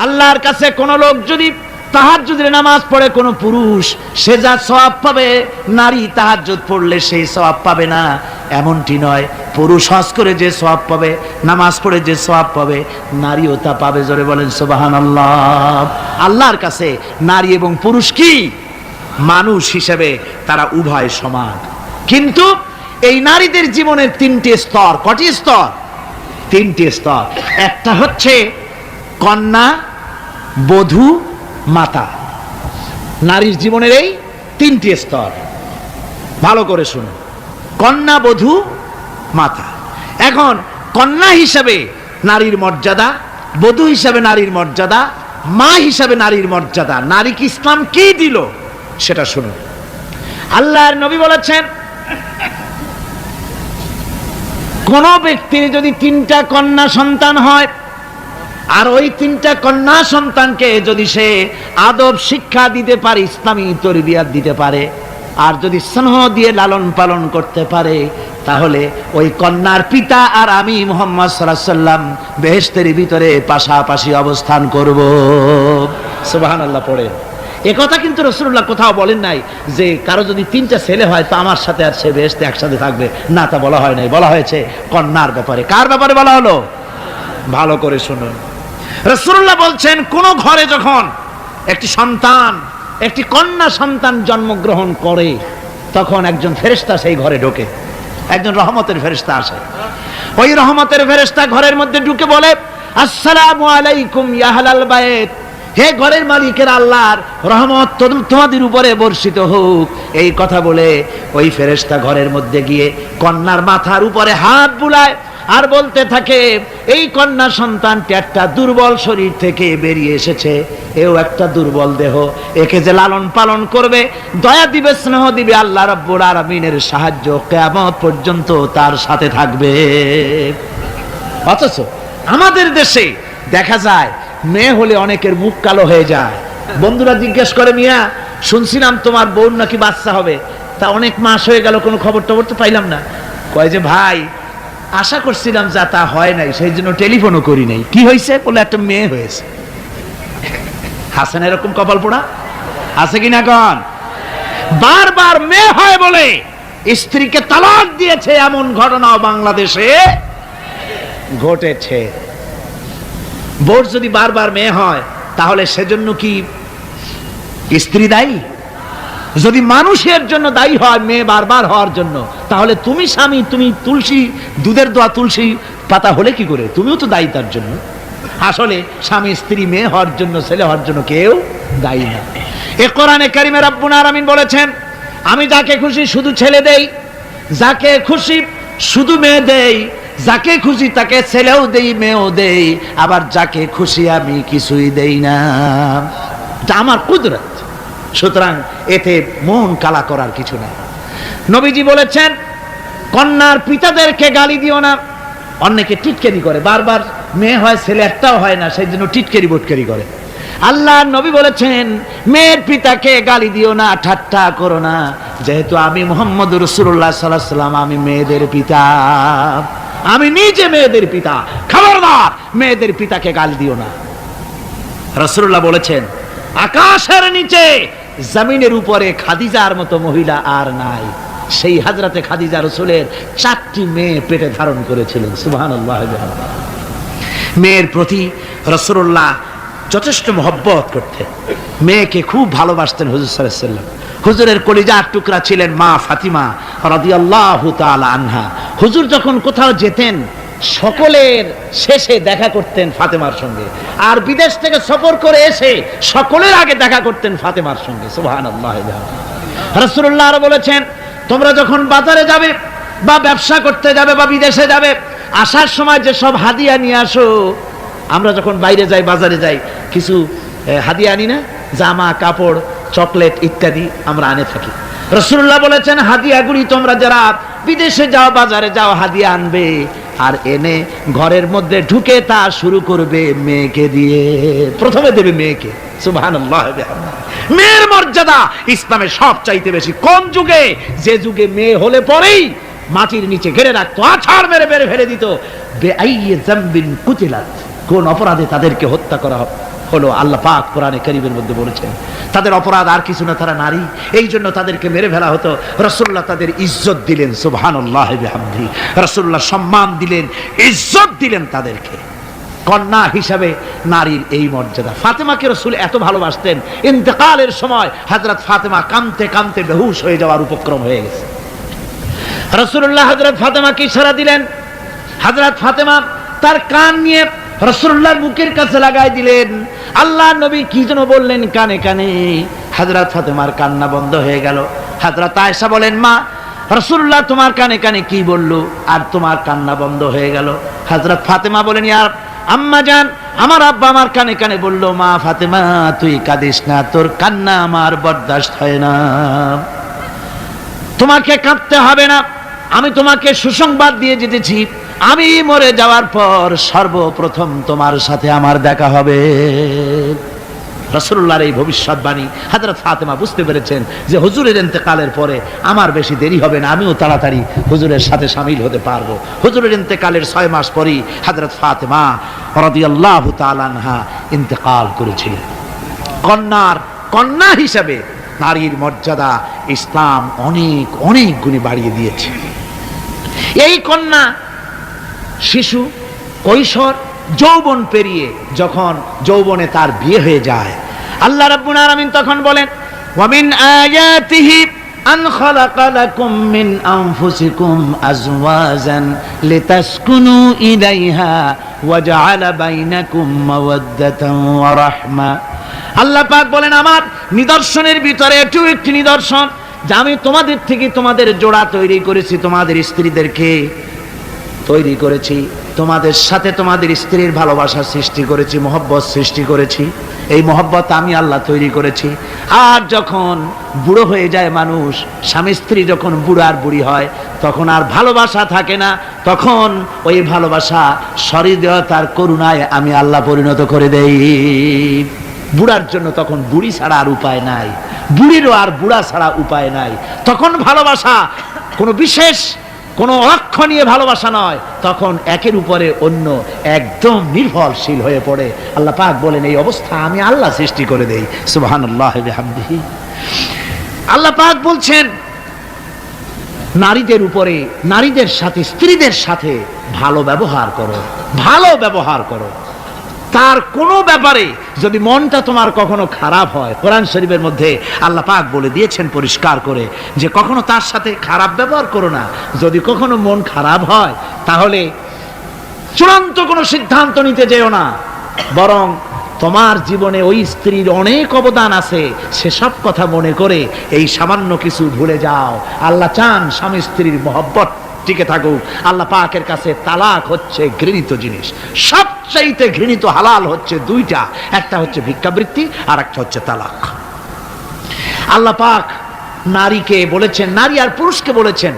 আল্লাহর কাছে কোন লোক যদি তাহাজ্জুদের নামাজ পড়ে কোন পুরুষ, সে যা সওয়াব পাবে নারী তাহাজ্জুদ পড়লে সেই সওয়াব পাবে না, এমনটি নয়। পুরুষ হজ করে যে সওয়াব পাবে, নামাজ পড়ে যে সওয়াব পাবে, নারীও তা পাবে। জোরে বলেন সুবহানাল্লাহ। আল্লাহর কাছে নারী এবং পুরুষ কি মানুষ হিসেবে তারা উভয় সমান। কিন্তু এই নারীদের জীবনের তিনটি স্তর। কটি স্তর? তিনটি স্তর। একটা হচ্ছে কন্যা, বধূ, মাতা। নারীর জীবনের এই তিনটি স্তর, ভালো করে শুনুন। কন্যা, বধূ, মাতা। এখন কন্যা হিসাবে নারীর মর্যাদা, বধূ হিসাবে নারীর মর্যাদা, মা হিসাবে নারীর মর্যাদা, নারীকে ইসলাম কি দিল সেটা শুনুন। আল্লাহর নবী বলেছেন, কোন ব্যক্তির যদি তিনটা কন্যা সন্তান হয়, আর ওই তিনটা কন্যা সন্তানকে যদি সে আদব শিক্ষা দিতে পারে, ইসলামী তরবিয়াত দিতে পারে, আর যদি স্নেহ দিয়ে লালন পালন করতে পারে, তাহলে ওই কন্যার পিতা আর আমি মুহাম্মদ সাল্লাল্লাহু আলাইহি ওয়াসাল্লাম বেহেশতের ভিতরে পাশাপাশি অবস্থান করব। সুবহানাল্লাহ পড়ে। এ কথা কিন্তু রাসূলুল্লাহ কোথাও বলেন নাই যে কারো যদি তিনটা ছেলে হয় তো আমার সাথে আর সে বেহেশতে একসাথে থাকবে, না, তা বলা হয় নাই। বলা হয়েছে কন্যার ব্যাপারে। কার ব্যাপারে বলা হলো? ভালো করে শুনুন। রাসূলুল্লাহ বলছেন, কোন ঘরে যখন একটি সন্তান, একটি কন্যা সন্তান জন্মগ্রহণ করে, তখন একজন ফেরেশতা সেই ঘরে ঢোকে, একজন রহমতের ফেরেশতা আসে। ওই রহমতের ফেরেশতা ঘরের মধ্যে ঢুকে বলে, আসসালামু আলাইকুম ইয়া আহলাল বাইত, হে ঘরের মালিকের আল্লাহর রহমত তোমাদের উপরে বর্ষিত হোক। এই কথা বলে ওই ফেরেশতা ঘরের মধ্যে গিয়ে কন্যার মাথার উপরে হাত বুলায় আর বলতে থাকে, এই কন্যা সন্তানটি একটা দুর্বল শরীর থেকে বেরিয়ে এসেছে, এও একটা দুর্বল দেহ, একে যে লালন পালন করবে, দয়া দিবে, স্নেহ দিবে, আল্লাহ রাব্বুল আলামিনের সাহায্য কিয়ামত পর্যন্ত তার সাথে থাকবে। অথচ আমাদের দেশে দেখা যায় মেয়ে হলে অনেকের মুখ কালো হয়ে যায়। বন্ধুরা জিজ্ঞেস করে, মিয়া শুনছিলাম তোমার বোন নাকি বাচ্চা হবে, তা অনেক মাস হয়ে গেল, কোনো খবর টবর তো পাইলাম না। কয় যে ভাই, আশা করছিলাম যা তা হয় নাই, সেই জন্য টেলিফোনও করি নাই। কি হয়েছে? বলে একটা মেয়ে হয়েছে। হাসেন এরকম কপাল পোড়া আছে কিনা? কন বারবার মেয়ে হয় বলে স্ত্রীকে তালাক দিয়েছে, এমন ঘটনাও বাংলাদেশে ঘটেছে। বোর যদি বারবার মেয়ে হয়, তাহলে সেজন্য কি স্ত্রী দায়ী? যদি মানুষের জন্য দায়ী হয় মেয়ে বারবার হওয়ার জন্য, তাহলে তুমি স্বামী, তুমি তুলসী, দুধের দোয়া তুলসী পাতা হলে কি করে? তুমিও তো দায়ী তার জন্য। আসলে স্বামী স্ত্রী মেয়ে হওয়ার জন্য, ছেলে হওয়ার জন্য কেউ দায়ী না। এ কোরআনে কারিমে রব্বুল আলামিন বলেছেন, আমি যাকে খুশি শুধু ছেলে দেই, যাকে খুশি শুধু মেয়ে দেই, যাকে খুশি তাকে ছেলেও দেই, মেয়েও দেই, আবার যাকে খুশি আমি কিছুই দেই না। এটা আমার কুদরত। সুতরাং এতে মন কালা করার কিছু নাই। নবীজি বলেছেন, কন্যার পিতাদেরকে গালি দিও না। অনেকে টিটকারি করে, বারবার মেয়ে হয় ছেলে একটাও হয় না, সেই জন্য টিটকারি বটকারি করে। আল্লাহ নবী বলেছেন, মেয়ের পিতাকে গালি দিও না, ঠাট্টা করো না, যেহেতু আমি মুহাম্মদ রাসূলুল্লাহ সাল্লাল্লাহু আলাইহি ওয়াসাল্লাম, আমি মেয়েদের পিতা, আমি নিজে মেয়েদের পিতা, খবরদার মেয়েদের পিতাকে গালি দিও না। রাসূলুল্লাহ বলেছেন, আকাশের নিচে জমিনের উপরে খাদিজার মতো মহিলা আর নাই। সেই হযরতে খাদিজা রাসূলের 4টি মেয়ে পেটে ধারণ করেছিলেন। সুবহানাল্লাহ। মেয়ের প্রতি রাসূলুল্লাহ যথেষ্ট মহব্বত করতেন, মেয়েকে খুব ভালোবাসতেন হুজুর সাল্লাল্লাহু আলাইহি ওয়াসাল্লাম। হুজুরের কলিজার টুকরা ছিলেন মা ফাতিমা রাদিয়াল্লাহু তাআলা আনহা। হুজুর যখন কোথাও যেতেন, সকলের শেষে দেখা করতেন ফাতেমার সঙ্গে, আর বিদেশ থেকে সফর করে এসে সকলের আগে দেখা করতেন ফাতেমার সঙ্গে। সুবহানাল্লাহ। রাসূলুল্লাহ আরো বলেছেন, তোমরা যখন বাজারে যাবে বা ব্যবসা করতে যাবে বা বিদেশে যাবে, আসার সময় যে সব হাদিয়া নিয়ে আসো। আমরা যখন বাইরে যাই, বাজারে যাই, কিছু হাদিয়া আনি না? জামা, কাপড়, চকলেট ইত্যাদি আমরা আনে থাকি। রাসূলুল্লাহ বলেছেন, হাদিয়াগুলি তোমরা যারা বিদেশে যাও, বাজারে যাও, হাদিয়া আনবে, আর এনে ঘরের মধ্যে ঢুকে তা শুরু করবে মেয়েকে দিয়ে। প্রথমে দেবে মেয়েকে। সুবহানাল্লাহ। মেয়ের মর্যাদা ইসলামে সব চাইতে বেশি। কোন যুগে? যে যুগে মেয়ে হলে পরেই মাটির নিচে ঘেরে রাখতো, আছাড় মেরে মেরে ফেলে দিত। বেআইয়ি যামবিন কুতিলাত, কোন অপরাধে তাদেরকে হত্যা করা হলো আল্লাহ পাক কোরআনে কারীমের মধ্যে বলেছেন। তাদের অপরাধ আর কিছু না, তারা নারী, এই জন্য তাদেরকে মেরে ফেলা হতো। রাসূলুল্লাহ তাদের ইজ্জত দিলেন, সুবহানাল্লাহি বিহামদিহি। রাসূলুল্লাহ সম্মান দিলেন, ইজ্জত দিলেন তাদেরকে। কন্যা হিসাবে নারীর এই মর্যাদা। ফাতেমাকে রাসূল এত ভালোবাসতেন, ইন্তেকালের সময় হযরত ফাতেমা কাঁদতে কাঁদতে বেহুশ হয়ে যাওয়ার উপক্রম হয়ে গেছে। রাসূলুল্লাহ হযরত ফাতেমাকে ইশারা দিলেন, হযরত ফাতেমা তার কান নিয়ে রাসূলুল্লাহর মুখের কাছে লাগাই দিলেন। আল্লাহ নবী কি যেন বললেন কানে কানে, হযরত ফাতেমার কান্না বন্ধ হয়ে গেল। হযরত আয়েশা বলেন, মা রাসূলুল্লাহ তোমার কানে কানে কি বললো আর তোমার কান্না বন্ধ হয়ে গেল? হযরত ফাতেমা বলেন, ইয়া আম্মা জান, আমার আব্বা আমার কানে কানে বললো, মা ফাতেমা তুই কাঁদিস না, তোর কান্না আমার বরদাস্ত হয় না, তোমাকে কাঁদতে হবে না। আমি তোমাকে সুসংবাদ দিয়ে যেতেছি, আমি মরে যাওয়ার পর সর্বপ্রথম তোমার সাথে আমার দেখা হবে। রাসূলুল্লাহর এই ভবিষ্যৎবাণী হযরত ফাতেমা বুঝতে পেরেছেন যে হুজুরের ইন্তেকালের পরে আমার বেশি দেরি হবে না, আমিও তাড়াতাড়ি হুজুরের সাথে শামিল হতে পারবো। হুজুরের ইন্তেকালের 6 মাস পরেই হযরত ফাতেমা রাদিয়াল্লাহু তাআলা আনহা ইন্তেকাল করেছিলেন। কন্যা হিসাবে নারীর মর্যাদা ইসলাম অনেক অনেক গুণে বাড়িয়ে দিয়েছে। এই কন্যা শিশু, কৈশোর, যৌবন পেরিয়ে যখন যৌবনে তার বিয়ে হয়ে যায়, আল্লাহ রাব্বুল আলামিন তখন বলেন, ওয়া মিন আয়াতিহি আন খালাকা লাকুম মিন আনফুসিকুম আজওয়াজান লিতাসকুনু ইলাইহা ওয়া জাআলা বাইনাকুম মাওয়াদ্দাতান ওয়া রাহমা। আল্লাহ পাক বলেন, আমার নিদর্শনের ভিতরে এটিও একটি নিদর্শন যে আমি তোমাদের থেকে তোমাদের জোড়া তৈরি করেছি, তোমাদের স্ত্রীদেরকে তৈরি করেছি, তোমাদের সাথে তোমাদের স্ত্রীর ভালোবাসা সৃষ্টি করেছি, মহব্বত সৃষ্টি করেছি। এই মহব্বত আমি আল্লাহ তৈরি করেছি। আর যখন বুড়ো হয়ে যায় মানুষ, স্বামী স্ত্রী যখন বুড়ো আর বুড়ি হয়, তখন আর ভালোবাসা থাকে না, তখন ওই ভালোবাসা সহৃদয়তার করুণায় আমি আল্লাহ পরিণত করে দেই। বুড়ার জন্য তখন বুড়ি ছাড়া আর উপায় নাই, বুড়িরও আর বুড়া ছাড়া উপায় নাই। তখন ভালোবাসা কোনো বিশেষ কোনো লক্ষ্য নিয়ে ভালোবাসা নয়, তখন একের উপরে অন্য একদম নির্ভরশীল হয়ে পড়ে। আল্লাহ পাক বলেন, এই অবস্থা আমি আল্লাহ সৃষ্টি করে দেই। সুবহানাল্লাহি বিহামদিহি। আল্লাহ পাক বলছেন, নারীদের উপরে, নারীদের সাথে, স্ত্রীদের সাথে ভালো ব্যবহার করো, ভালো ব্যবহার করো। তার কোনো ব্যাপারে যদি মনটা তোমার কখনো খারাপ হয়, কোরআন শরীফের মধ্যে আল্লাহ পাক বলে দিয়েছেন পরিষ্কার করে যে কখনো তার সাথে খারাপ ব্যবহার করো না। যদি কখনো মন খারাপ হয় তাহলে চূড়ান্ত কোনো সিদ্ধান্ত নিতে যেও না, বরং তোমার জীবনে ওই স্ত্রীর অনেক অবদান আছে, সেসব কথা মনে করে এই সামান্য কিছু ভুলে যাও। আল্লাহ চান স্বামী স্ত্রীর মহব্বত টিকে থাকুক। আল্লাহ পাকের কাছে তালাক হচ্ছে ঘৃণিত জিনিস, সবচাইতে ঘৃণিত হালাল হচ্ছে দুইটা, একটা হচ্ছে ভিক্ষাবৃত্তি আর একটা হচ্ছে তালাক। আল্লাহ পাক নারীকে বলেছেন, নারী আর পুরুষকে বলেছেন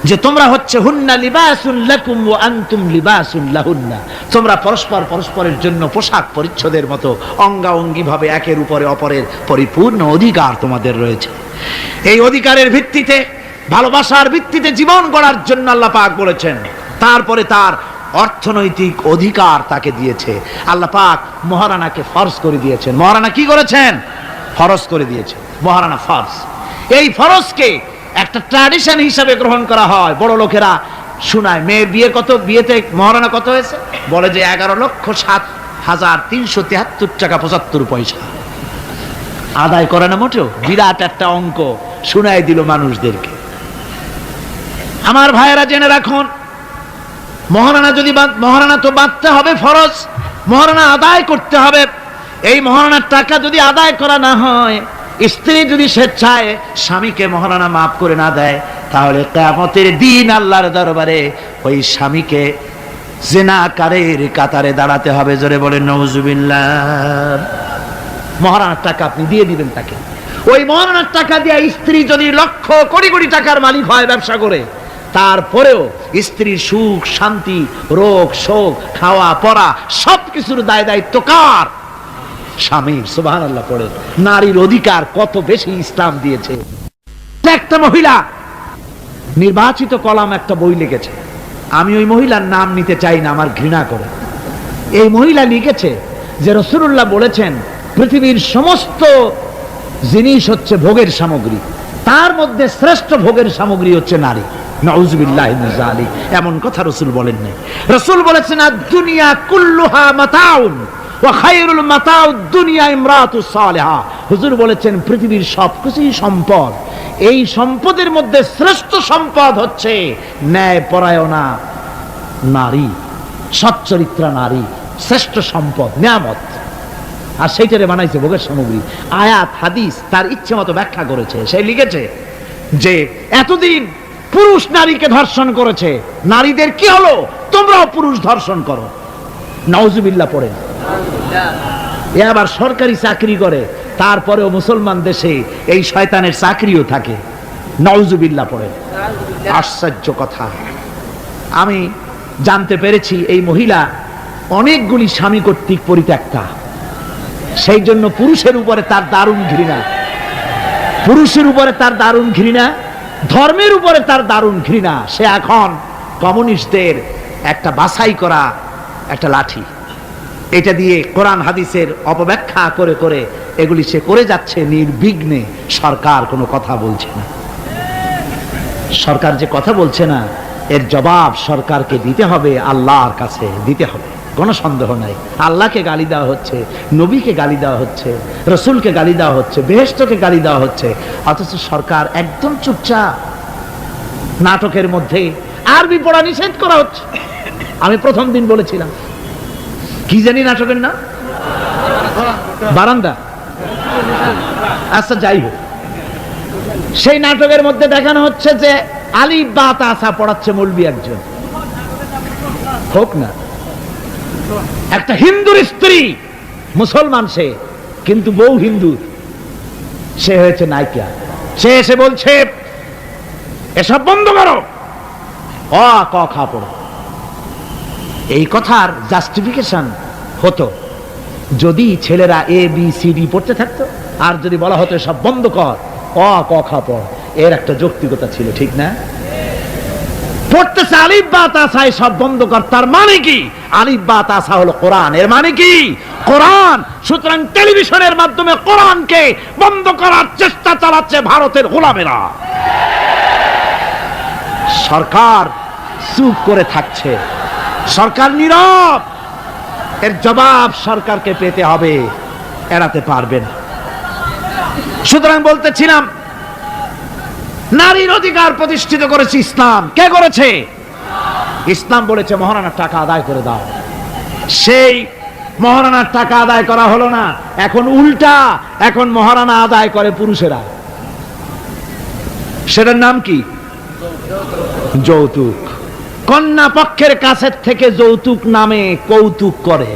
যে তোমরা হচ্ছে হুন্না লিবাসুন লাকুম ওয়া আনতুম লিবাসুন লাহুন্না, তোমরা পরস্পর পরস্পরের জন্য পোশাক পরিচ্ছদের মতো অঙ্গাঅঙ্গি ভাবে একের উপরে অপরের পরিপূর্ণ অধিকার তোমাদের রয়েছে। এই অধিকারের ভিত্তিতে, ভালোবাসার ভিত্তিতে জীবন গড়ার জন্য আল্লাহ পাক বলেছেন। তারপরে তার অর্থনৈতিক অধিকার তাকে দিয়েছে। আল্লাহ পাক মহারানাকে ফরজ করে দিয়েছেন। মহারানা কি করেছেন? ফরজ করে দিয়েছে। মহারানা ফরজ, এই ফরজকে একটা ট্র্যাডিশন হিসাবে গ্রহণ করা হয়। বড় লোকেরা শোনায়, মেয়ের বিয়ে কত, বিয়েতে মহারানা কত হয়েছে, বলে যে 11,07,373 টাকা 75 পয়সা। আদায় করে না মোটেও, বিরাট একটা অঙ্ক শোনায় দিল মানুষদেরকে। আমার ভাইয়েরা জেনে রাখুন, মহারানা যদি মহারানা তো বাঁধতে হবে ফরজ, মহারানা আদায় করতে হবে। এই মহারানার টাকা যদি আদায় করা না হয়, স্ত্রী যদি স্বেচ্ছায় স্বামীকে মহারানা মাফ করে না দেয়, তাহলে কিয়ামতের দিন আল্লাহর দরবারে ওই স্বামীকে জিনাকারীর কাতারে দাঁড়াতে হবে। জোরে বলেন নাউজুবিল্লাহ। মহারানার টাকা আপনি দিয়ে দিবেন তাকে। ওই মহারানার টাকা দিয়ে স্ত্রী যদি লক্ষ কোটি কোটি টাকার মালিক হয় ব্যবসা করে, তারপরেও স্ত্রীর সুখ শান্তি, রোগ শোক, খাওয়া পড়া সবকিছুর দায় দায়িত্ব কার? স্বামীর। সুবহানাল্লাহ পড়ে। নারীর অধিকার কত বেশি ইসলাম দিয়েছে। একটা মহিলা নির্বাচিত কলাম একটা বই লিখেছে, আমি ওই মহিলার নাম নিতে চাই না, আমার ঘৃণা করে। এই মহিলা লিখেছে যে রাসূলুল্লাহ বলেছেন পৃথিবীর সমস্ত জিনিস হচ্ছে ভোগের সামগ্রী, তার মধ্যে শ্রেষ্ঠ ভোগের সামগ্রী হচ্ছে নারী। নাউযুবিল্লাহি মিন যালিক, এমন কথা রাসূল বলেন নাই। রাসূল বলেছেন আদ-দুনিয়া কুল্লুহা মাতাউন ওয়া খায়রুল মাতাউদ দুনিয়া ইমরাতুস সালিহা। হুজুর বলেছেন পৃথিবীর সবকিছুই সম্পদ, এই সম্পদের মধ্যে শ্রেষ্ঠ সম্পদ হচ্ছে ন্যায়পরায়ণা নারী, সচ্চরিত্রা নারী, শ্রেষ্ঠ সম্পদ, নিয়ামত। আর সেইটারে বানাইছে ভোগের সামগ্রী। আয়াত হাদিস তার ইচ্ছে মতো ব্যাখ্যা করেছে। সে লিখেছে যে এতদিন পুরুষ নারীকে ধর্ষণ করেছে, নারীদের কি হলো, তোমরাও পুরুষ ধর্ষণ করো। নাউজুবিল্লাহ পড়ে। এ আবার সরকারি চাকরি করে, তারপরেও মুসলমান দেশে এই শয়তানের চাকরিও থাকে। নাউজুবিল্লাহ পড়ে। আশ্চর্য কথা। আমি জানতে পেরেছি এই মহিলা অনেকগুলি স্বামী কর্তৃক পরিত্যক্তা, সেই জন্য পুরুষের উপরে তার দারুণ ঘৃণা, পুরুষের উপরে তার দারুণ ঘৃণা, ধর্মের উপরে তার দারুণ ঘৃণা। সে এখন কমিউনিস্টদের একটা বাছাই করা একটা লাঠি, এটা দিয়ে কোরআন হাদিসের অপব্যাখ্যা করে করে এগুলি সে করে যাচ্ছে নির্বিঘ্নে। সরকার কোনো কথা বলছে না। সরকার যে কথা বলছে না, এর জবাব সরকারকে দিতে হবে, আল্লাহর কাছে দিতে হবে, কোনো সন্দেহ নাই। আল্লাহকে গালি দেওয়া হচ্ছে, নবীকে গালি দেওয়া হচ্ছে, রসুলকে গালি দেওয়া হচ্ছে, বেহেশতকে গালি দেওয়া হচ্ছে, অথচ সরকার একদম চুপচাপ। নাটকের মধ্যে আরবি পড়া নিষেধ করা হচ্ছে। আমি প্রথম দিন বলেছিলাম, কি জানি নাটকের নাম, বারান্দা। আচ্ছা যাই হোক, সেই নাটকের মধ্যে দেখানো হচ্ছে যে আলিফ বা তাসা পড়াচ্ছে মৌলবি একজন, হোক না, একটা হিন্দুর স্ত্রী, মুসলমান সে, কিন্তু বউ হিন্দু, সে হয়েছে নায়িকা। সে এসে বলছে এসব বন্ধ করো, অ ক খ পড়ো। এই কথার জাস্টিফিকেশন হতো যদি ছেলেরা এ বি সি ডি পড়তে থাকতো, আর যদি বলা হতো সব বন্ধ কর, অ ক খ পড়, এর একটা যৌক্তিকতা ছিল, ঠিক না? পড়তেছে আলিফ বা তাসা, সব বন্ধ কর, তার মানে কি? আলিফ বা তাসা হলো কোরআন, এর মানে কি? কোরআন। সুতরাং টেলিভিশনের মাধ্যমে কোরআনকে বন্ধ করার চেষ্টা চালাচ্ছে ভারতের গোলামেরা। সরকার চুপ করে থাকছে, সরকার নীরব। এর জবাব সরকারকে পেতে হবে, এড়াতে পারবে না। সুতরাং বলতেছিলাম, নারীর অধিকার প্রতিষ্ঠিত করেছে ইসলাম। কে করেছে? ইসলাম বলেছে মহারানার টাকা আদায় করে দাও। সেই মহারানার টাকা আদায় করা হলো না, এখন উল্টা, এখন মহারানা আদায় করে পুরুষেরা। সেটার নাম কি? যৌতুক। কন্যা পক্ষের কাছের থেকে যৌতুক নামে কৌতুক করে।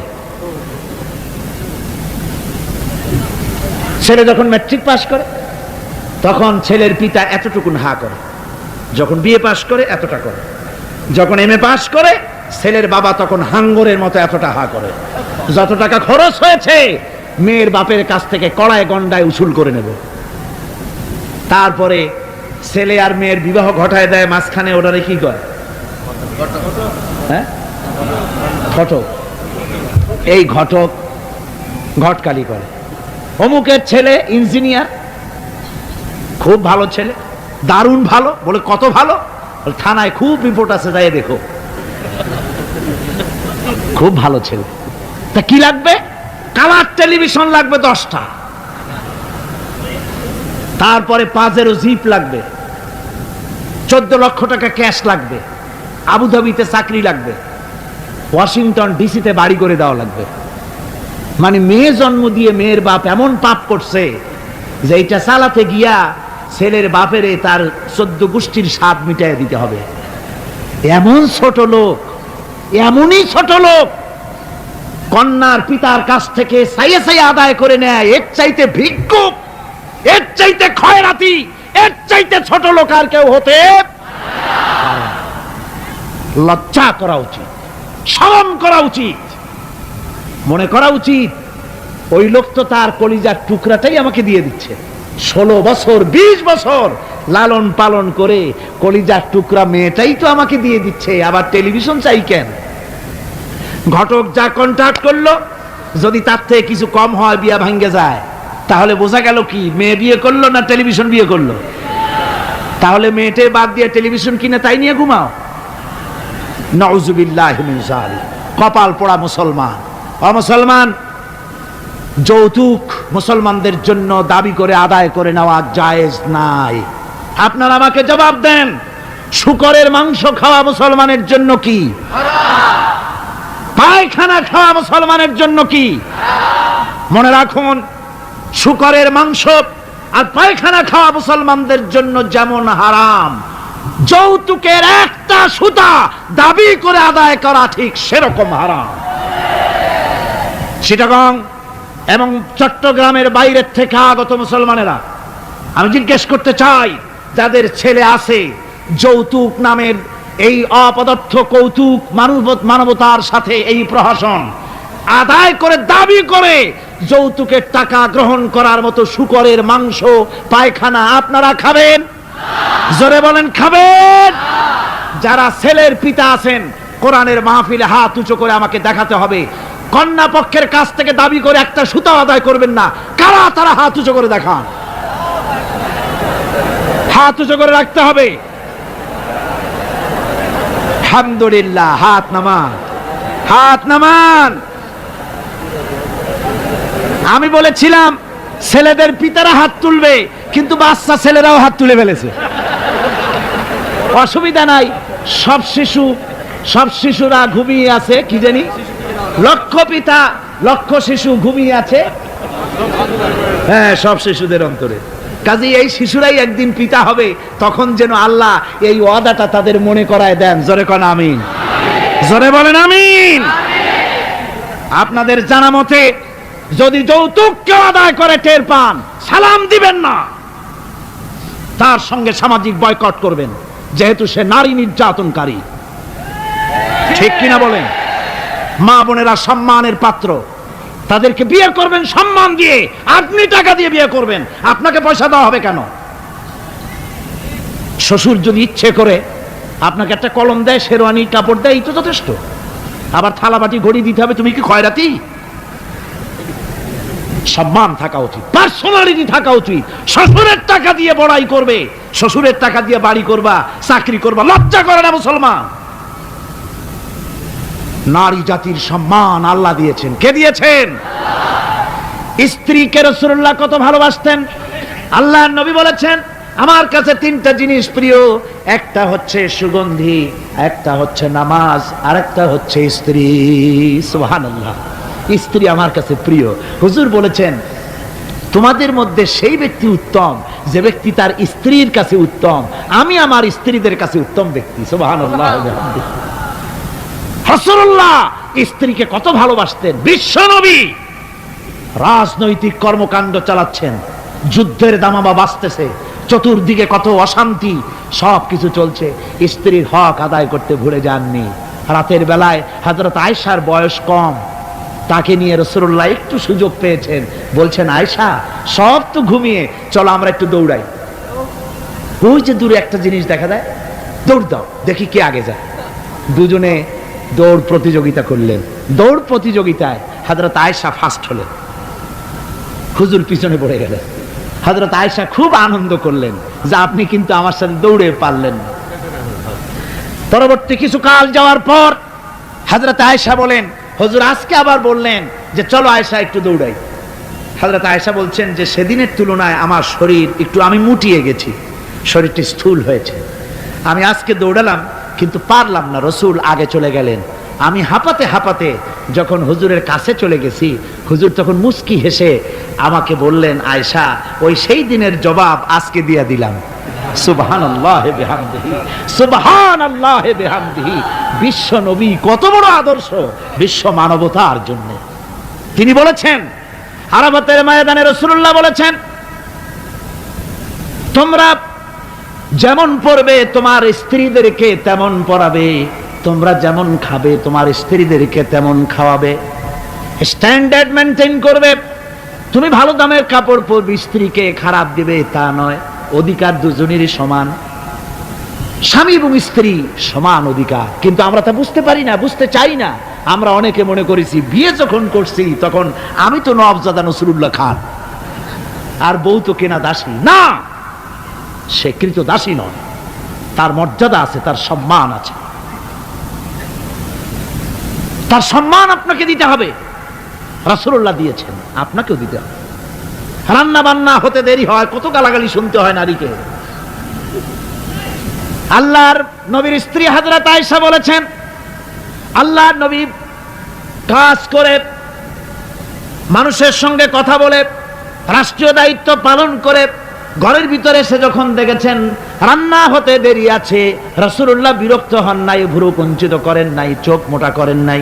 ছেলে যখন ম্যাট্রিক পাস করে তখন ছেলের পিতা এতটুকুন হা করে, যখন বিএ পাস করে এতটা করে, যখন এমএ পাস করে ছেলের বাবা তখন হাঙ্গরের মতো এতটা হা করে। যত টাকা খরচ হয়েছে মেয়ের বাপের কাছ থেকে কড়ায় গন্ডায় উসুল করে নেব। তারপরে ছেলে আর মেয়ের বিবাহ ঘটায় দেয়, মাঝখানে ওটারে কি করে? হ্যাঁ, ঘটক। এই ঘটক ঘটকালি করে। অমুকের ছেলে ইঞ্জিনিয়ার, খুব ভালো ছেলে, দারুণ ভালো। বলে কত ভালো? থানায় খুব রিপোর্ট আছে, যাই দেখো। খুব ভালো ছেলে। তা কি লাগবে? কালার টেলিভিশন লাগবে 10টা, তারপরে 5 জিপ লাগবে, 14 লক্ষ টাকা ক্যাশ লাগবে, আবুধাবিতে চাকরি লাগবে, ওয়াশিংটন ডিসিতে বাড়ি করে দেওয়া লাগবে। মানে মেয়ে জন্ম দিয়ে মেয়ের বাপ এমন পাপ করছে যে এটা চালাতে গিয়া ছেলের বাপেরে তার 14 গোষ্ঠীর স্বাদ মিটাইয়া দিতে হবে। এমন ছোট লোক, এমনই ছোট লোক কন্যার পিতার কাছ থেকে চাইয়ে চাইয়ে আদায় করে নেয়। এর চাইতে ভিক্ষুক, এর চাইতে খয়রাতি, এর চাইতে ছোট লোক আর কেউ হতে লজ্জা করা উচিত, শরম করা উচিত, মনে করা উচিত ওই লোক তো তার কলিজার টুকরাটাই আমাকে দিয়ে দিচ্ছে। 16 বছর 20 বছর লালন পালন করে কলিজার টুকরা মেয়েটাই তো আমাকে দিয়ে দিচ্ছে, আবার টেলিভিশন চাই কেন? ঘটক যা কন্ট্রাক্ট করলো যদি তার থেকে কিছু কম হয় বিয়া ভাঙ্গে যায়, তাহলে বোঝা গেল কি মেয়ে বিয়ে করলো না টেলিভিশন বিয়ে করলো? তাহলে মেয়েটে বাদ দিয়ে টেলিভিশন কিনে তাই নিয়ে ঘুমাও। নাউযুবিল্লাহি মিন যালিক। কপাল পোড়া মুসলমান। মুসলমান, যৌতুক মুসলমানদের জন্য দাবি করে আদায় করে নেওয়া জায়েজ নাই। আপনারা আমাকে জবাব দেন, শূকরের মাংস খাওয়া মুসলমানের জন্য কি হারাম? পায়খানা খাওয়া মুসলমানের জন্য কি হারাম? মনে রাখুন, শূকরের মাংস আর পায়খানা খাওয়া মুসলমানদের জন্য যেমন হারাম, যৌতুকের একটা সুতা দাবি করে আদায় করা ঠিক সেরকম হারাম। চিটাগং এবং চট্টগ্রামের বাইরের থেকে আগত মুসলমানেরা, আমি জিজ্ঞেস করতে চাই, যাদের ছেলে আছে যৌতুক নামের এই অপদার্থ কৌতুক মানবতার সাথে এই প্রহসন আদায় করে দাবি করে যৌতুকের টাকা গ্রহণ করার মতো শূকরের মাংস পায়খানা আপনারা খাবেন? জোরে বলেন খাবেন? যারা ছেলের পিতা আছেন, কোরআনের মাহফিলে হাত উঁচু করে আমাকে দেখাতে হবে, কন্যা পক্ষের কাছ থেকে দাবি করে একটা সুতা আদায় করবেন না। কারা তারা হাত উঁচু করে দেখান। হাত উঁচু করে রাখতে হবে। আলহামদুলিল্লাহ, হাত নামান, হাত নামান। আমি বলেছিলাম ছেলেদের পিতারা হাত তুলবে, কিন্তু বাচ্চা ছেলেরাও হাত তুলে ফেলেছে। অসুবিধা নাই, সব শিশুরা ঘুমিয়ে আছে। কি জানি, লক্ষ পিতা লক্ষ শিশু ঘুমিয়ে আছে। হ্যাঁ, সব শিশুদের অন্তরে। কাজে এই শিশুরাই একদিন পিতা হবে, তখন যেন আল্লাহ এই ওয়াদাটা তাদের মনে করায় দেন। জোরে কোন আমিন, জোরে বলেন আমিন। আপনাদের জানা মতে যদি যৌতুক কেউ আদায় করে টের পান, সালাম দিবেন না, তার সঙ্গে সামাজিক বয়কট করবেন, যেহেতু সে নারী নির্যাতনকারী। ঠিক কিনা বলেন? মা বোনেরা সম্মানের পাত্র, তাদেরকে বিয়ে করবেন সম্মান দিয়ে। আপনি টাকা দিয়ে বিয়ে করবেন, আপনাকে পয়সা দেওয়া হবে কেন? শ্বশুর যদি ইচ্ছে করে আপনাকে একটা কলম দেয়, শেরওয়ানি কাপড় দেয়, এই তো যথেষ্ট। আবার থালা বাটি ঘড়ি দিতে হবে, তুমি কি খয়রাতি? সম্মান থাকা উচিত, পার্সোনালিটি থাকা উচিত। শ্বশুরের টাকা দিয়ে বড়াই করবে, শ্বশুরের টাকা দিয়ে বাড়ি করবা, চাকরি করবা, লজ্জা করে না মুসলমান? নারী জাতির সম্মান আল্লাহ দিয়েছেন। কে দিয়েছেন? স্ত্রীকে রাসূলুল্লাহ কত ভালোবাসতেন। আল্লাহর নবী বলেছেন, আমার কাছে তিনটা জিনিস প্রিয়, একটা হচ্ছে সুগন্ধি, একটা হচ্ছে নামাজ, আর একটা হচ্ছে স্ত্রী। সুবহানাল্লাহ, স্ত্রী আমার কাছে প্রিয়। হুজুর বলেছেন, তোমাদের মধ্যে সেই ব্যক্তি উত্তম যে ব্যক্তি তার স্ত্রীর কাছে উত্তম। আমি আমার স্ত্রীদের কাছে উত্তম ব্যক্তি। সুবহানাল্লাহ। রাসূলুল্লাহ স্ত্রীকে কত ভালোবাসতেন। বিশ্ব নবী রাজনৈতিক কর্মকাণ্ড চালাচ্ছেন, যুদ্ধের দামামা বাজতেছে, চতুর্দিকে কত অশান্তি, সবকিছু চলছে, স্ত্রীর হক আদায় করতে ভুলে যাননি। রাতের বেলায় হযরত আয়েশার বয়স কম, তাকে নিয়ে রাসূলুল্লাহ একটু সুযোগ পেয়েছেন, বলছেন, আয়েশা সব তো ঘুমিয়ে, চলো আমরা একটু দৌড়াই। ওই যে দূরে একটা জিনিস দেখা যায়, দৌড় দাও, দেখি কে আগে যায়। দুজনে দৌড় প্রতিযোগিতা করলেন। দৌড় প্রতিযোগিতায় হযরত আয়েশা ফার্স্ট হলেন, হুজুর পিছনে পড়ে গেলেন। হযরত আয়েশা খুব আনন্দ করলেন যে আপনি কিন্তু আমার সাথে দৌড়ে পারলেন। পরবর্তী কিছু কাল যাওয়ার পর হযরত আয়েশা বলেন, হুজুর আজকে আবার বললেন যে চলো আয়েশা একটু দৌড়াই। হযরত আয়েশা বলছেন যে সেদিনের তুলনায় আমার শরীর একটু, আমি মুটিয়ে গেছি, শরীরটি স্থূল হয়েছে। আমি আজকে দৌড়ালাম কিন্তু পারলাম না, রাসূল আগে চলে গেলেন। আমি হাঁপাতে হাঁপাতে যখন হুজুরের কাছে চলে গেছি, হুজুর তখন মুস্কি হেসে আমাকে বললেন, আয়েশা ওই সেই দিনের জবাব আজকে দিয়া দিলাম। সুবহানাল্লাহি বিহামদিহি, সুবহানাল্লাহি বিহামদিহি। বিশ্ব নবী কত বড় আদর্শ বিশ্ব মানবতার জন্য। তিনি বলেছেন, আরাফাতের ময়দানে রাসূলুল্লাহ বলেছেন, তোমরা যেমন পড়বে তোমার স্ত্রীদেরকে তেমন পড়াবে, তোমরা যেমন খাবে তোমার স্ত্রীদেরকে তেমন খাওয়াবে। স্ট্যান্ডার্ড মেনটেন করবে। তুমি ভালো দামের কাপড় পরবে, স্ত্রীকে খারাপ দিবে তা নয়। অধিকার দুজনেরই সমান, স্বামী এবং স্ত্রী সমান অধিকার। কিন্তু আমরা তা বুঝতে পারি না, বুঝতে চাই না। আমরা অনেকে মনে করেছি বিয়ে যখন করছি তখন আমি তো নওয়াবজাদা নসরুল্লাহ খান, আর বউ তো কেনা দাসী না। সে কৃত দাসী নয়, তার মর্যাদা আছে, তার সম্মান আছে, তার সম্মান আপনাকে দিতে হবে। রাসূলুল্লাহ দিয়েছেন, আপনাকেও দিতে হবে। রান্না বান্না হতে দেরি হয়, কত গালাগালি শুনতে হয় নারীকে। আল্লাহর নবীর স্ত্রী হযরত আয়েশা বলেছেন, আল্লাহর নবী কাজ করে, মানুষের সঙ্গে কথা বলে, রাষ্ট্রীয় দায়িত্ব পালন করে ঘরের ভিতরে এসে যখন দেখেছেন রান্না হতে দেরি আছে, রাসূলুল্লাহ বিরক্ত হন নাই, ভুরু কুঞ্চিত করেন নাই, চোখ মোটা করেন নাই,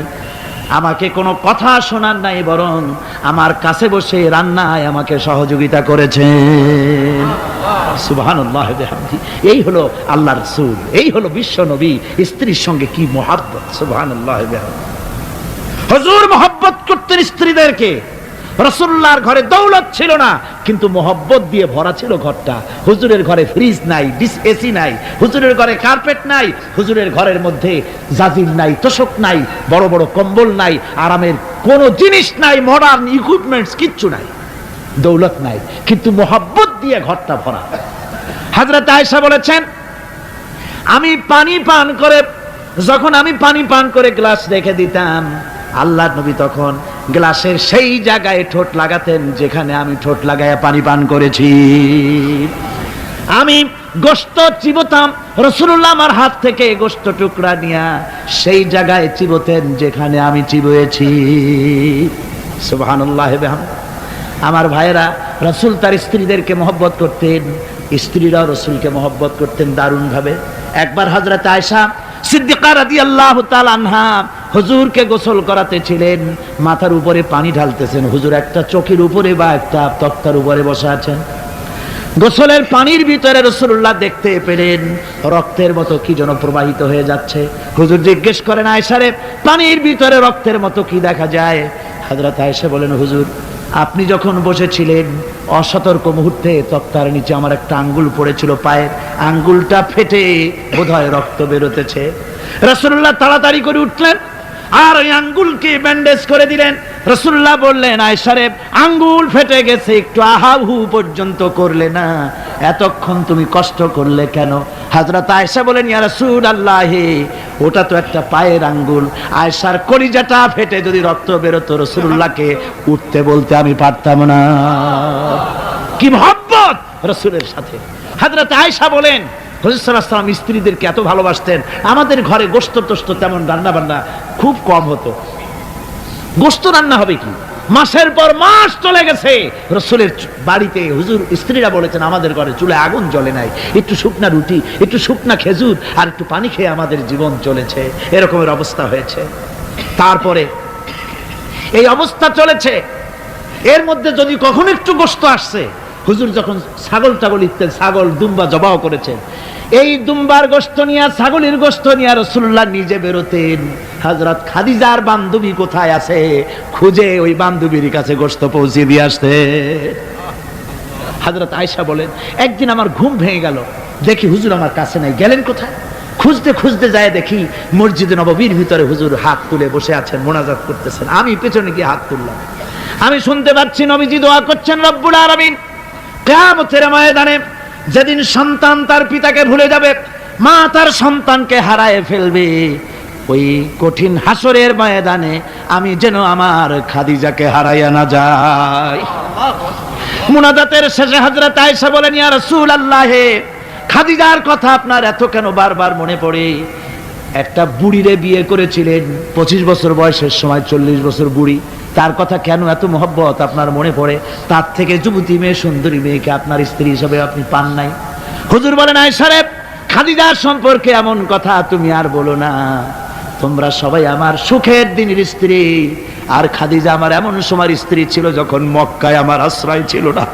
আমাকে কোনো কথা শোনান নাই, বরং আমার কাছে বসে রান্নায় আমাকে সহযোগিতা করেছেন। সুবহানাল্লাহ বিহামদি। এই হলো আল্লাহর রাসূল, এই হলো বিশ্ব নবী। স্ত্রীর সঙ্গে কি মহব্বত! সুবহানাল্লাহ বিহামদি। হুজুর মহব্বত করতেন স্ত্রীদেরকে। রাসূলুল্লাহর ঘরে দৌলত ছিল না, কিন্তু মহব্বত দিয়ে ভরা ছিল ঘরটা। হুজুরের ঘরে ফ্রিজ নাই, এসি নাই, হুজুরের ঘরে কার্পেট নাই, হুজুরের ঘরের মধ্যে জাজির নাই, তোশক নাই, বড় বড় কম্বল নাই, আরামের কোনো জিনিস নাই, মডার্ন ইকুইপমেন্টস কিচ্ছু নাই, দৌলত নাই, কিন্তু মহব্বত দিয়ে ঘরটা ভরা। হযরত আয়েশা বলেছেন, আমি পানি পান করে, যখন আমি পানি পান করে গ্লাস রেখে দিতাম, আল্লাহর নবী তখন গ্লাসের সেই জায়গায় ঠোঁট লাগাতেন যেখানে আমি ঠোঁট লাগায়া পানি পান করেছি। আমি গোশত চিবোতাম, রাসূলুল্লাহ আমার হাত থেকে গোশত টুকরা নিয়ে সেই জায়গায় চিবোতেন যেখানে আমি চিবোয়েছি। সুবহানাল্লাহ বিহামদি। আমার ভাইয়েরা, রাসূল তার স্ত্রীদেরকে মহব্বত করতেন, স্ত্রীরাও রাসূলকে মহব্বত করতেন দারুণ ভাবে। একবার হযরত আয়েশা সিদ্দিকা রাদিয়াল্লাহু তাআলা আনহা হুজুরকে গোসল করাতে ছিলেন, মাথার উপরে পানি ঢালতেছেন, হুজুর একটা চোখের উপরে বা একটা তক্তার উপরে বসে আছেন। গোসলের পানির ভিতরে রাসূলুল্লাহ দেখতে পেলেন রক্তের মতো কি যেন প্রবাহিত হয়ে যাচ্ছে। হুজুর জিজ্ঞেস করেন, আয়েশা রে, পানির ভিতরে রক্তের মতো কি দেখা যায়? হযরত আয়েশা বলেন, হুজুর আপনি যখন বসেছিলেন অসতর্ক মুহূর্তে তক্তার নিচে আমার একটা আঙ্গুল পড়েছিল, পায়ের আঙ্গুলটা ফেটে বোধহয় রক্ত বেরোতেছে। রাসূলুল্লাহ তাড়াতাড়ি করে উঠলেন আর ওই আঙ্গুলকে ব্যান্ডেজ করে দিলেন। রাসূলুল্লাহ বললেন, আয়েশা রে, আঙ্গুল ফেটে গেছে, একটু আহাহু পর্যন্ত করলে না, এতক্ষণ তুমি কষ্ট করলে কেন? হযরত আয়েশা বলেন, ইয়া রাসূলুল্লাহ, ওটা তো একটা পায়ের আঙ্গুল। আয়েশার কলিজাটা ফেটে যদি রক্ত বেরোতো, রাসূলুল্লাহকে উঠতে বলতে আমি পারতাম না। কি মহব্বত রাসূলের সাথে! হযরত আয়েশা বলেন, হুজুর সাল্লাল্লাহু আলাইহি ওয়াসাল্লাম স্ত্রীদেরকে এত ভালোবাসতেন, আমাদের ঘরে গোশত টোস্ত তেমন রান্না বান্না খুব কম হতো। গোশত রান্না হবে কি, মাসের পর মাস চলে গেছে রাসূলের বাড়িতে, হুজুর স্ত্রীরা বলেছেন আমাদের ঘরে চুলায় আগুন জ্বলে নাই, একটু শুকনা রুটি, একটু শুকনা খেজুর আর একটু পানি খেয়ে আমাদের জীবন চলেছে, এরকমের অবস্থা হয়েছে। তারপরে এই অবস্থা চলেছে, এর মধ্যে যদি কখনো একটু গোশত আসছে, হুজুর যখন ছাগল টাগল ইত্যাদি ছাগল দুম্বা জবাও করেছেন, এই দুম্বার গোশত নিয়ে, ছাগলের গোশত নিয়ে রাসূলুল্লাহ নিজে বেরোতেন। হযরত খাদিজার বান্ধবী কোথায় আছে খুঁজে ওই বান্ধবীর কাছে গোশত পৌঁছে দিয়ে আসতে। হযরত আয়েশা বলেন, একদিন আমার ঘুম ভেঙে গেল, দেখি হুজুর আমার কাছে নাই, গেলেন কোথায়? খুঁজতে খুঁজতে যায় দেখি মসজিদে নববীর ভিতরে হুজুর হাত তুলে বসে আছেন, মোনাজাত করতেছেন। আমি পেছনে গিয়ে হাত তুললাম, আমি শুনতে পাচ্ছি নবীজি দোয়া করছেন, রব্বুল আলামিন কিয়ামতের ময়দানে যেদিন সন্তান তার পিতাকে ভুলে যাবে, মা তার সন্তানকে হারায় ফেলবে, ওই কঠিন হাসরের ময়দানে আমি যেন আমার খাদিজাকে হারাইয়া না যাই। মুনাজাতের শেষে হযরত আয়েশা বলেন, ইয়া রাসূলুল্লাহ, খাদিজার কথা আপনার এত কেন বারবার মনে পড়ে? একটা বুড়িরে বিয়ে করেছিলেন 25 বছর বয়সের সময়, 40 বছর বুড়ি, তার কথা কেন এত মহব্বত আপনার মনে পড়ে? তার থেকে যুবতী মেয়ে, সুন্দরী মেয়েকে আপনার স্ত্রী হিসেবে আপনি পান নাই? হুজুর বলেন, আয়েশা রে, খাদিজার সম্পর্কে এমন কথা তুমি আর বলো না, তোমরা সবাই আমার সুখের দিনের স্ত্রী, আর খাদিজা আমার এমন সময়ের স্ত্রী ছিল যখন মক্কায় আমার আশ্রয় ছিল না,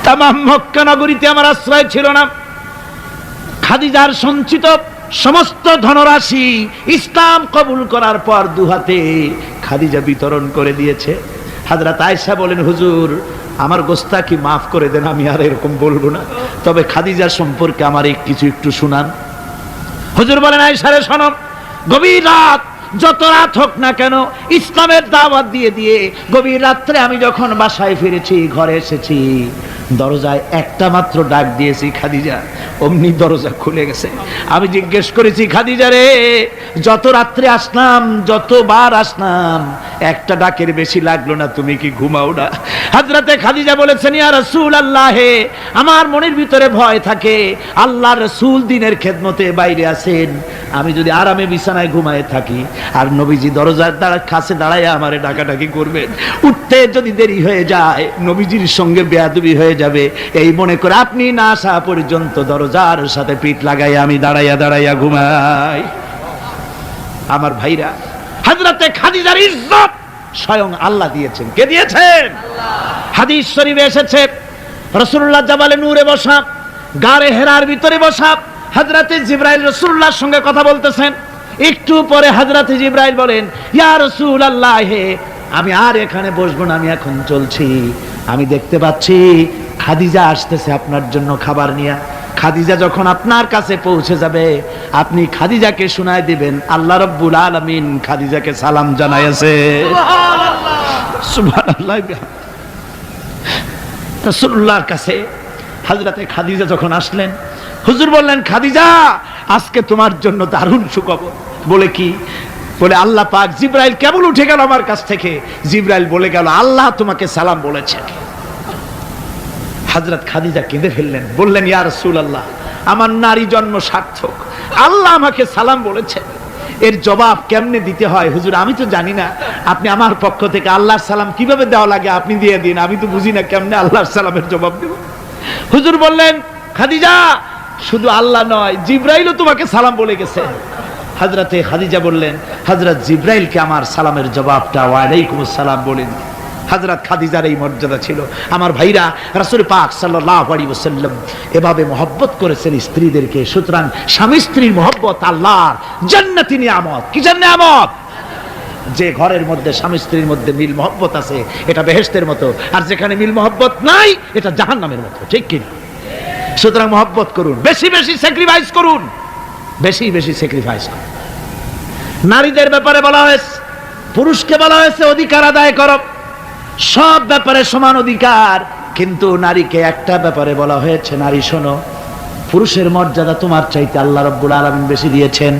তামাম মক্কা নগরীতে আমার আশ্রয় ছিল না। খাদিজার সঞ্চিত সমস্ত ধনরাশি ইসলাম কবুল করার পর দুহাতে খাদিজা বিতরণ করে দিয়েছে। হযরত আয়েশা বলেন, হুজুর আমার গোস্তাকি মাফ করে দেন, আমি আর এরকম বলবো না, তবে খাদিজার সম্পর্কে আমার কিছু একটু শুনান। হুজুর বলেন, আয়েশা রে শোনো, গভীর রাত যত রাত হোক না কেন ইসলামের দাওয়াত দিয়ে দিয়ে গভীর রাত্রে আমি যখন বাসায় ফিরেছি, ঘরে এসেছি, দরজায় একটা মাত্র ডাক দিয়েছি, খাদিজা। অমনি দরজা খুলে গেছে। আমি জিজ্ঞেস করেছি, খাদিজা রে, যত রাত্রে আসলাম, যতবার আসলাম, একটা ডাকের বেশি লাগলো না, তুমি কি ঘুমাও না? হযরতে খাদিজা বলেছেন, ইয়া রাসূলুল্লাহ, আমার মনের ভিতরে ভয় থাকে, আল্লাহর রাসূল দিনের খেদমতে বাইরে আছেন, আমি যদি আরামে বিছানায় ঘুমায় থাকি আর নবীজি দরজার কাছে দাঁড়ায় আমারে ডাকাডাকি করবেন, উঠতে যদি দেরি হয়ে যায় নবীজির সঙ্গে বেয়াদবি হয়ে যাবে, এই মনে করে আপনি না আসা পর্যন্ত দরজার সাথে পিঠ লাগাই আমি দাঁড়াইয়া দাঁড়াইয়া ঘুমাই। আমার ভাইরা, হযরতে খাদিজার ইজ্জত স্বয়ং আল্লাহ দিয়েছেন। কে দিয়েছেন? হাদিস শরীফে এসেছে, রাসূলুল্লাহ জাবালে নূরে বসা, গারে হেরার ভিতরে বসা, হযরতে জিবরাইল রাসূলুল্লাহর সঙ্গে কথা বলতেছেন। একটু পরে হযরতে জিবরাইল বলেন, ইয়া রাসূলুল্লাহ, আমি আর এখানে বসবো না, আমি এখন চলছি। আমি দেখতে পাচ্ছি খাদিজা আসতেছে আপনার জন্য খাবার নিয়ে। খাদিজা যখন আপনার কাছে পৌঁছে যাবে, আপনি খাদিজাকে শোনায় দিবেন আল্লাহ রাব্বুল আলামিন খাদিজাকে সালাম জানাইছে। সুবহানাল্লাহ। রাসূলুল্লাহর কাছে হযরতে খাদিজা যখন আসলেন, হুজুর বললেন, খাদিজা, আজকে তোমার জন্য দারুণ সুখবর। বলে কি? বলে আল্লাহ পাক, জিবরাইল কেবল উঠে গেল আমার কাছ থেকে, জিবরাইল বলে গেল আল্লাহ তোমাকে সালাম বলেছেন। হযরত খাদিজা কেঁদে ফেললেন, বললেন, ইয়া রাসূলুল্লাহ, আমার নারী জন্ম সার্থক, আল্লাহ আমাকে সালাম বলেছেন, এর জবাব কেমনে দিতে হয় হুজুর আমি তো জানি না, আপনি আমার পক্ষ থেকে আল্লাহর সালাম কিভাবে দেওয়া লাগে আপনি দিয়ে দিন, আমি তো বুঝি না কেমনে আল্লাহর সালামের জবাব দেব। হুজুর বললেন, খাদিজা, শুধু আল্লাহ নয়, জিবরাইলও তোমাকে সালাম বলে গেছে। হযরতে খাদিজা বললেন, হযরত জিবরাইলকে আমার সালামের জবাবটা ওয়ালাইকুমুস সালাম বলেন। হযরত খাদিজার এই মর্যাদা ছিল। আমার ভাইরা, রাসূল পাক সাল্লাল্লাহু আলাইহি ওয়াসাল্লাম এভাবে মহব্বত করেছেন স্ত্রীদেরকে। সুতরাং স্বামী স্ত্রীর মহব্বত আল্লাহর জান্নাতি নিয়ামত। কি নিয়ামত? যে ঘরের মধ্যে স্বামী স্ত্রীর মধ্যে মিল মহব্বত আছে, এটা বেহেশতের মতো, আর যেখানে মিল মহব্বত নাই, এটা জাহান্নামের মতো। ঠিক কি? সুতরাং মহব্বত করুন, বেশি বেশি স্যাক্রিফাইস করুন, বেশি বেশি স্যাক্রিফাইস করুন। নারীদের ব্যাপারে বলা হয়েছে, পুরুষকে বলা হয়েছে অধিকার আদায় করো, সব ব্যাপারে সমান অধিকার, কিন্তু নারীকে একটা ব্যাপারে বলা হয়েছে, নারী শোনো, পুরুষের মর্যাদা তোমার চাইতে আল্লাহ রাব্বুল আলামিন বেশি দিয়েছেন।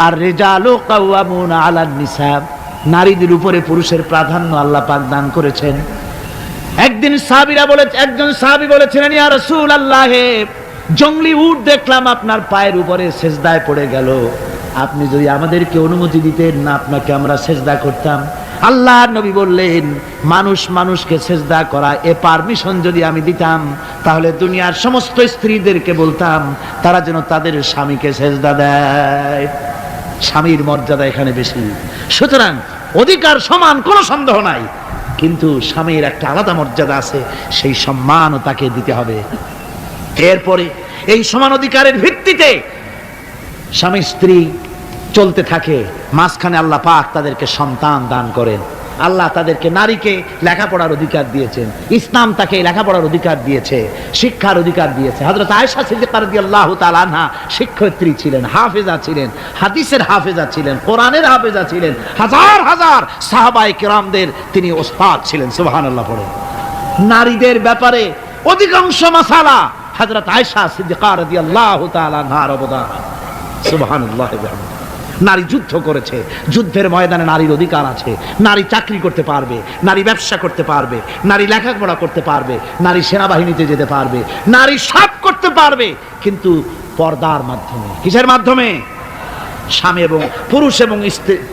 আর রিজালু কাওয়ামুনা আলান নিসা, নারীদের উপরে পুরুষের প্রাধান্য আল্লাহ পাক দান করেছেন। একদিন একজন সাহাবী বলেছিলেন, ইয়া রাসূলুল্লাহ, জংলি উট দেখলাম আপনার পায়ের উপরে সেজদায় পড়ে গেল, আপনি যদি আমাদেরকে অনুমতি দিতেন না, আপনাকে আমরা সেজদা করতাম। আল্লাহর নবী বললেন, মানুষ মানুষকে সেজদা করা, এ পারমিশন যদি আমি দিতাম, তাহলে দুনিয়ার সমস্ত স্ত্রীদেরকে বলতাম তারা যেন তাদের স্বামীকে সেজদা দেয়। স্বামীর মর্যাদা এখানে বেশি। সুতরাং অধিকার সমান, কোনো সন্দেহ নাই, কিন্তু স্বামীর একটা আলাদা মর্যাদা আছে, সেই সম্মানও তাকে দিতে হবে। এরপরে এই সমান অধিকারের ভিত্তিতে স্বামী স্ত্রী চলতে থাকে, মাঝখানে আল্লাহ পাক তাদেরকে সন্তান দান করেন। আল্লাহ তাদেরকে, নারীকে লেখাপড়ার অধিকার দিয়েছেন, ইসলাম তাকে লেখাপড়ার অধিকার দিয়েছে, শিক্ষার অধিকার দিয়েছে। হযরত আয়েশা সিদ্দিকা রাদিয়াল্লাহু তাআলা আনহা শিক্ষয়িত্রী ছিলেন, হাফেজা ছিলেন, হাদিসের হাফেজা ছিলেন, কোরআনের হাফেজা ছিলেন, হাজার হাজার সাহাবায়ে কেরামদের তিনি ওস্তাদ ছিলেন। সুবহানাল্লাহ পড়ে। নারীদের ব্যাপারে অধিকাংশ মাসালা হযরত আয়েশা সিদ্দিকা রাদিয়াল্লাহু তাআলা আনহার অবদান। সুবহানাল্লাহ। নারী যুদ্ধ করেছে, যুদ্ধের ময়দানে নারীর অধিকার আছে। নারী চাকরি করতে পারবে, নারী ব্যবসা করতে পারবে, নারী লেখাপড়া করতে পারবে, নারী সেনাবাহিনীতে যেতে পারবে, নারী সব করতে পারবে, কিন্তু পর্দার মাধ্যমে। কিসের মাধ্যমে? স্বামী এবং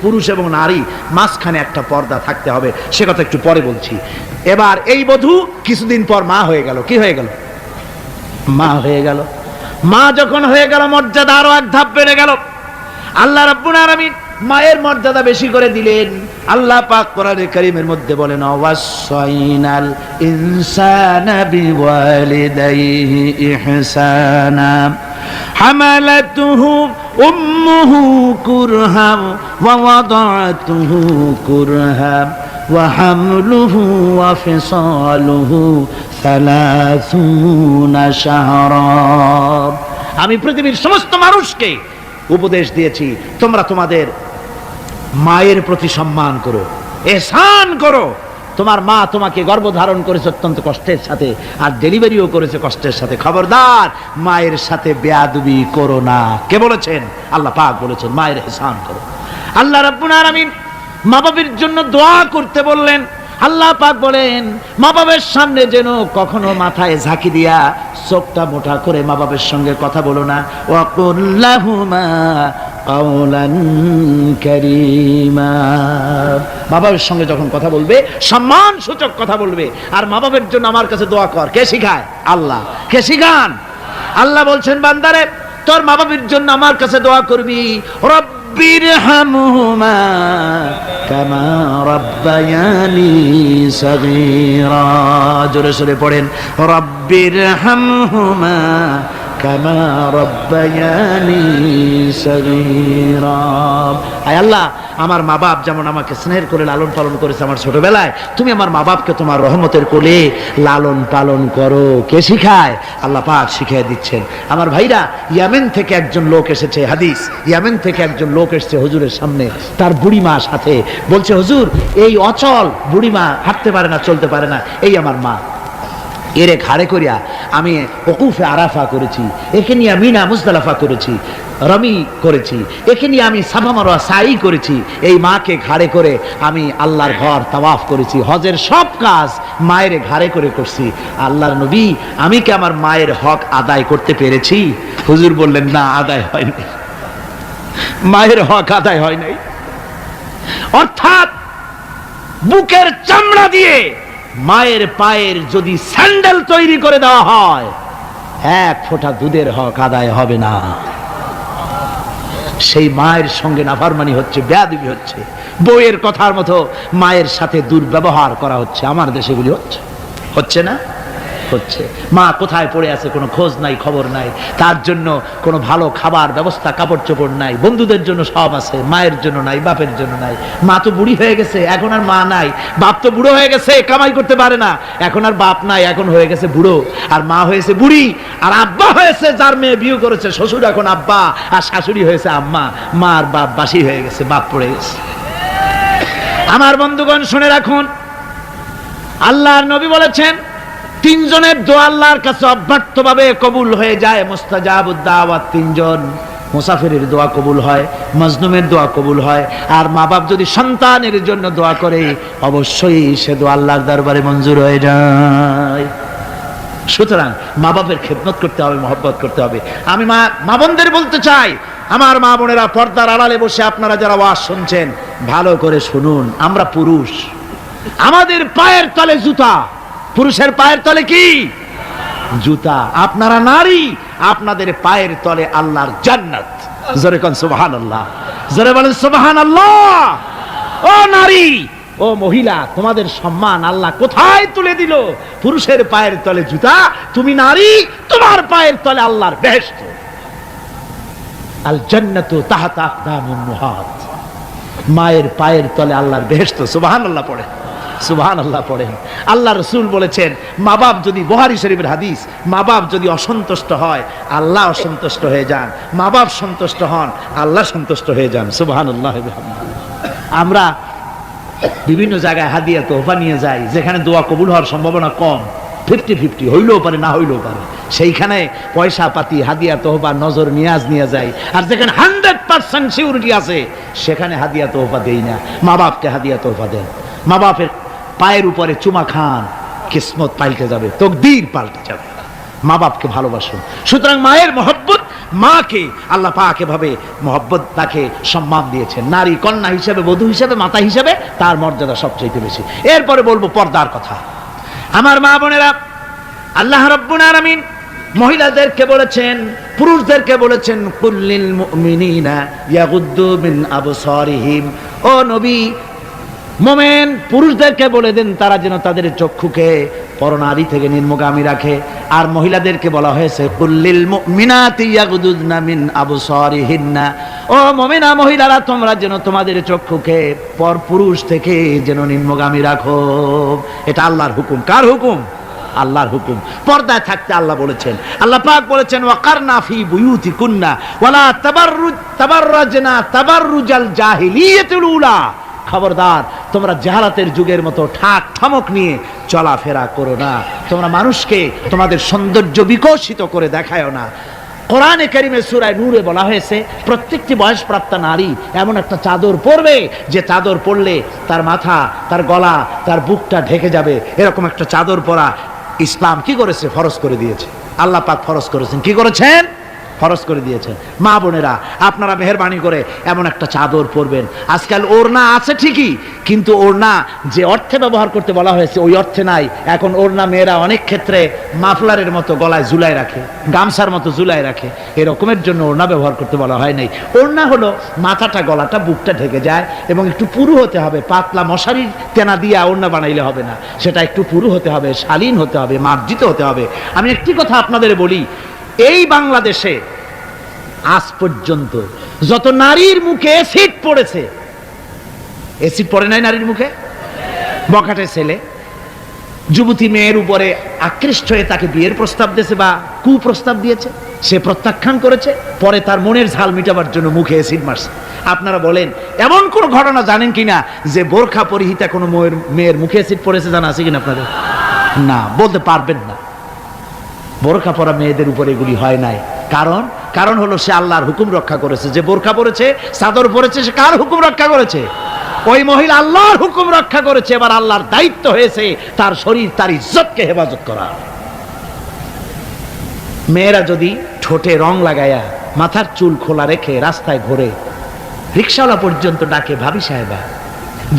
পুরুষ এবং নারী মাঝখানে একটা পর্দা থাকতে হবে। সে কথা একটু পরে বলছি। এবার এই বধূ কিছুদিন পর মা হয়ে গেল। কি হয়ে গেল? মা হয়ে গেল। মা যখন হয়ে গেল, মর্যাদা আরো এক ধাপ বেড়ে গেল। আল্লাহ রাব্বুল আলামিন মায়ের মর্যাদা বেশি করে দিলেন। আল্লাহ পাক কোরআনে কারীমের মধ্যে বলেন, ওয়াসাইনাল ইনসানা বিওয়ালিদাইহি ইহসানা হামালাতুহু উম্মুহু কুরহা ওয়া ওয়াদাতুহু কুরহা ওয়া হামলুহু ওয়া ফিসালুহু 30 শাহরা। আমি পৃথিবীর সমস্ত মানুষকে উপদেশ দিয়েছি, তোমরা তোমাদের মায়ের প্রতি সম্মান করো, এহসান করো। তোমার মা তোমাকে গর্ভধারণ করেছে অত্যন্ত কষ্টের সাথে, আর ডেলিভারিও করেছে কষ্টের সাথে। খবরদার মায়ের সাথে বেয়াদবি করো না। কে বলেছেন? আল্লাহ পাক বলেছেন মায়ের এহসান করো। আল্লাহ রাব্বুল আলামিন মা বাবার জন্য দোয়া করতে বললেন। আল্লাহ পাক বলেন মা বাবার সামনে যেন কখনো মাথায় ঝাঁকি দিয়া চোখটা মোটা করে মা বাবার সঙ্গে কথা বলো না। ওয়াকুল লাহুমা কাওলান কারীমা। মা বাবার সঙ্গে যখন কথা বলবে সম্মান সূচক কথা বলবে। আর মা বাবার জন্য আমার কাছে দোয়া কর। কে শিখায়? আল্লাহ। কে শিখান? আল্লাহ বলছেন বান্দারে তোর মা বাবার জন্য আমার কাছে দোয়া করবি। রব্বিরহামহুমা কামা রাব্বায়ানি সগীরা। জোরে সোরে পড়েন রব্বিরহামহুমা কামা রাব্বায়ানি সগীরা। আয় আল্লাহ, আমার মা বাপ যেমন আমাকে স্নেহ করে লালন পালন করেছে আমার ছোটবেলায়, তুমি আমার মা বাপকে তোমার রহমতের কোলে লালন পালন করো। কে শিখায়? আল্লাহ পাক শিখিয়ে দিচ্ছেন। আমার ভাইরা, ইয়ামেন থেকে একজন লোক এসেছে। হাদিস, ইয়ামেন থেকে একজন লোক এসেছে হুজুরের সামনে, তার বুড়িমা সাথে। বলছে হুজুর, এই অচল বুড়িমা, হাঁটতে পারে না, চলতে পারে না, এই আমার মা। এরে ঘাড়ে করিয়া আমি ওকুফে আরাফা করেছি, একে নিয়ে মিনা মুজদালিফা করেছি, রমি করেছি, একে নিয়ে আমি সাফা মারওয়া সাই করেছি। এই মাকে ঘাড়ে করে আমি আল্লাহর ঘর তাওয়াফ করেছি। হজের সব কাজ মায়ের ঘাড়ে করে করছি। আল্লাহর নবী, আমি কি আমার মায়ের হক আদায় করতে পেরেছি? হুজুর বললেন না, আদায় হয় নাই, মায়ের হক আদায় হয় নাই। অর্থাৎ বুকের চামড়া দিয়ে মায়ের পায়ের যদি স্যান্ডেল তৈরি করে দেওয়া হয়, এক ফোঁটা দুধের হক আদায় হবে না। সেই মায়ের সঙ্গে নাফরমানি হচ্ছে, বেয়াদবি হচ্ছে, বউয়ের কথার মতো মায়ের সাথে দুর্ব্যবহার করা হচ্ছে। আমার দেশে এগুলি হচ্ছে, হচ্ছে না? হচ্ছে। মা কোথায় পড়ে আছে কোনো খোঁজ নাই, খবর নাই। তার জন্য কোনো ভালো খাবার ব্যবস্থা, কাপড় চোপড় নাই। বন্ধুদের জন্য সব আছে, মায়ের জন্য নাই, বাপের জন্য নাই। মা তো বুড়ি হয়ে গেছে, এখন আর মা নাই। বাপ তো বুড়ো হয়ে গেছে, কামাই করতে পারে না, এখন আর বাপ নাই, এখন হয়ে গেছে বুড়ো। আর মা হয়েছে বুড়ি। আর আব্বা হয়েছে, যার মেয়ে বিয়ে করেছে শ্বশুর এখন আব্বা, আর শাশুড়ি হয়েছে আম্মা। মা আর বাপ বাসি হয়ে গেছে, বাপ পড়ে গেছে। আমার বন্ধুগণ শুনে রাখুন, আল্লাহর নবী বলেছেন তিনজনের দোয়া আল্লাহর কাছে অব্যর্থভাবে কবুল হয়ে যায়। মুস্তাজাবুদ দাওয়াত তিনজন। মুসাফিরের দোয়া কবুল হয়, মাজলুমের দোয়া কবুল হয়, আর মা বাপ যদি সন্তানের জন্য দোয়া করে অবশ্যই সে দোয়া আল্লাহর দরবারে মঞ্জুর হয়ে যায়। সুতরাং মা বাপের খেদমত করতে হবে, মহব্বত করতে হবে। আমি মা বোনদের বলতে চাই, আমার মা বোনেরা পর্দার আড়ালে বসে আপনারা যারা ওয়াজ শুনছেন ভালো করে শুনুন। আমরা পুরুষ, আমাদের পায়ের তলে জুতা। পুরুষের পায়ের তলে কি? জুতা। আপনারা নারী, আপনাদের পায়ের তলে আল্লাহর জান্নাত। জোরে কোন সুবহানাল্লাহ, জোরে বলেন সুবহানাল্লাহ। ও নারী, ও মহিলা, তোমাদের সম্মান আল্লাহ কোথায় তুলে দিল? পুরুষের পায়ের তলে জুতা, তুমি নারী, তোমার পায়ের তলে আল্লাহর বেহেশত। আল জান্নাতু তাহতা আকদামিন মুহাত। মায়ের পায়ের তলে আল্লাহর বেহেশত। সুবহানাল্লাহ পড়ে, সুবহানাল্লাহ পড়েন। আল্লাহ রাসূল বলেছেন, মা বাপ যদি, বুখারী শরীফের হাদিস, মা বাপ যদি অসন্তুষ্ট হয় আল্লাহ অসন্তুষ্ট হয়ে যান, মা বাপ সন্তুষ্ট হন আল্লাহ সন্তুষ্ট হয়ে যান। সুবহানাল্লাহ। আমরা বিভিন্ন জায়গায় হাদিয়া তোহফা নিয়ে যাই, যেখানে দোয়া কবুল হওয়ার সম্ভাবনা কম, 50-50, হইলেও পারে না হইলেও পারে, সেইখানে পয়সা পাতি, হাদিয়া তোহফা, নজর নিয়াজ নিয়ে যাই। আর যেখানে 100% সিউরিটি আছে সেখানে হাদিয়া তোহফা দেই না। মা বাপকে হাদিয়া তোহফা দেন। মা বাপের পায়ের উপরে চুমা খান, কিসমত পাল্টে যাবে, তকদীর পাল্টে যাবে। মা বাপকে ভালোবাসুন। সুতরাং মায়ের মহব্বত, মাকে আল্লাহ পাক এভাবে মহব্বত, তাকে সম্মান দিয়েছেন। নারী কন্যা হিসেবে, বধূ হিসেবে, মাতা হিসেবে তার মর্যাদা সবচেয়ে বেশি। এরপরে বলবো পর্দার কথা। আমার মা বোনেরা, আল্লাহ রাব্বুল আলামিন মহিলাদেরকে বলেছেন, পুরুষদেরকে বলেছেন, কুল্লিল মুমিনিনা ইয়াগুদ্দু মিন আবসারিহিম। ও নবী, মোমেন পুরুষদেরকে বলে দেন তারা যেন তাদের চক্ষুকে পরনারী থেকে নিম্নগামী রাখে। আর মহিলাদেরকে বলা হয়েছে কুল্লিল মুমিনাতি ইয়াগুদুনা মিন আবসারিহিন্না। ও মুমিনা মহিলারা, তোমরা যেন তোমাদের চক্ষুকে পর পুরুষ থেকে যেন নিম্নগামী রাখো। এটা আল্লাহর হুকুম। কার হুকুম? আল্লাহর হুকুম। পর্দায় থাকতে আল্লাহ বলেছেন, আল্লাহ পাক বলেছেন ওয়াকারনা ফি বুয়ুতিকুন্না ওয়ালা তাবাররাজনা তাবাররুজাল জাহিলিয়াতুল উলা। খবরদার, তোমরা জাহালাতের যুগের মতো ঠাক ঠমক নিয়ে চলাফেরা করো না, তোমরা মানুষকে তোমাদের সৌন্দর্য বিকশিত করে দেখায়ও না। কোরআনে কারিমে সূরা নূরে বলা হয়েছে প্রত্যেকটি বয়সপ্রাপ্তা নারী এমন একটা চাদর পরবে যে চাদর পরলে তার মাথা, তার গলা, তার বুকটা ঢেকে যাবে। এরকম একটা চাদর পরা ইসলাম কি করেছে? ফরজ করে দিয়েছে। আল্লাহ পাক ফরজ করেছেন। কি করেছেন? ফরজ করে দিয়েছেন। মা বোনেরা, আপনারা মেহেরবানি করে এমন একটা চাদর পরবেন। আজকাল ওড়না আছে ঠিকই, কিন্তু ওড়না যে অর্থে ব্যবহার করতে বলা হয়েছে ওই অর্থে নাই। এখন ওড়না মেয়েরা অনেক ক্ষেত্রে মাফলারের মতো গলায় ঝুলাই রাখে, গামছার মতো ঝুলাই রাখে, এরকমের জন্য ওড়না ব্যবহার করতে বলা হয় নাই। ওড়না হলো মাথাটা, গলাটা, বুকটা ঢেকে যায় এবং একটু পুরু হতে হবে। পাতলা মশারির তেনা দিয়া ওড়না বানাইলে হবে না, সেটা একটু পুরু হতে হবে, শালীন হতে হবে, মার্জিত হতে হবে। আমি একটি কথা আপনাদের বলি, এই বাংলাদেশে আজ পর্যন্ত যত নারীর মুখে অ্যাসিড পড়েছে, অ্যাসিড পড়ে নাই নারীর মুখে? বখাটে ছেলে যুবতী মেয়ের উপরে আকৃষ্ট হয়ে তাকে বিয়ের প্রস্তাব দিয়েছে বা কুপ্রস্তাব দিয়েছে, সে প্রত্যাখ্যান করেছে, পরে তার মনের ঝাল মিটাবার জন্য মুখে অ্যাসিড মারছে। আপনারা বলেন এমন কোন ঘটনা জানেন কিনা যে বোরখা পরিহিতা কোনো মেয়ের মুখে অ্যাসিড পড়েছে? জানা আছে কিনা আপনাদের? না, বলতে পারবেন না। বোরখা পরা মেয়েদের উপরে এগুলি হয় নাই। কারণ হলো সে আল্লাহর হুকুম রক্ষা করেছে। যে বোরখা পরেছে, চাদর পরেছে, সে কার হুকুম রক্ষা করেছে? ওই মহিলা আল্লাহর হুকুম রক্ষা করেছে। এবার আল্লাহর দায়িত্ব হয়েছে তার শরীর, তার ইজ্জতকে হেফাজত করা। মেয়েরা যদি ঠোঁটে রং লাগায়া মাথার চুল খোলা রেখে রাস্তায় ঘোরে, রিকশাওয়ালা পর্যন্ত ডাকে ভাবি সাহেবা,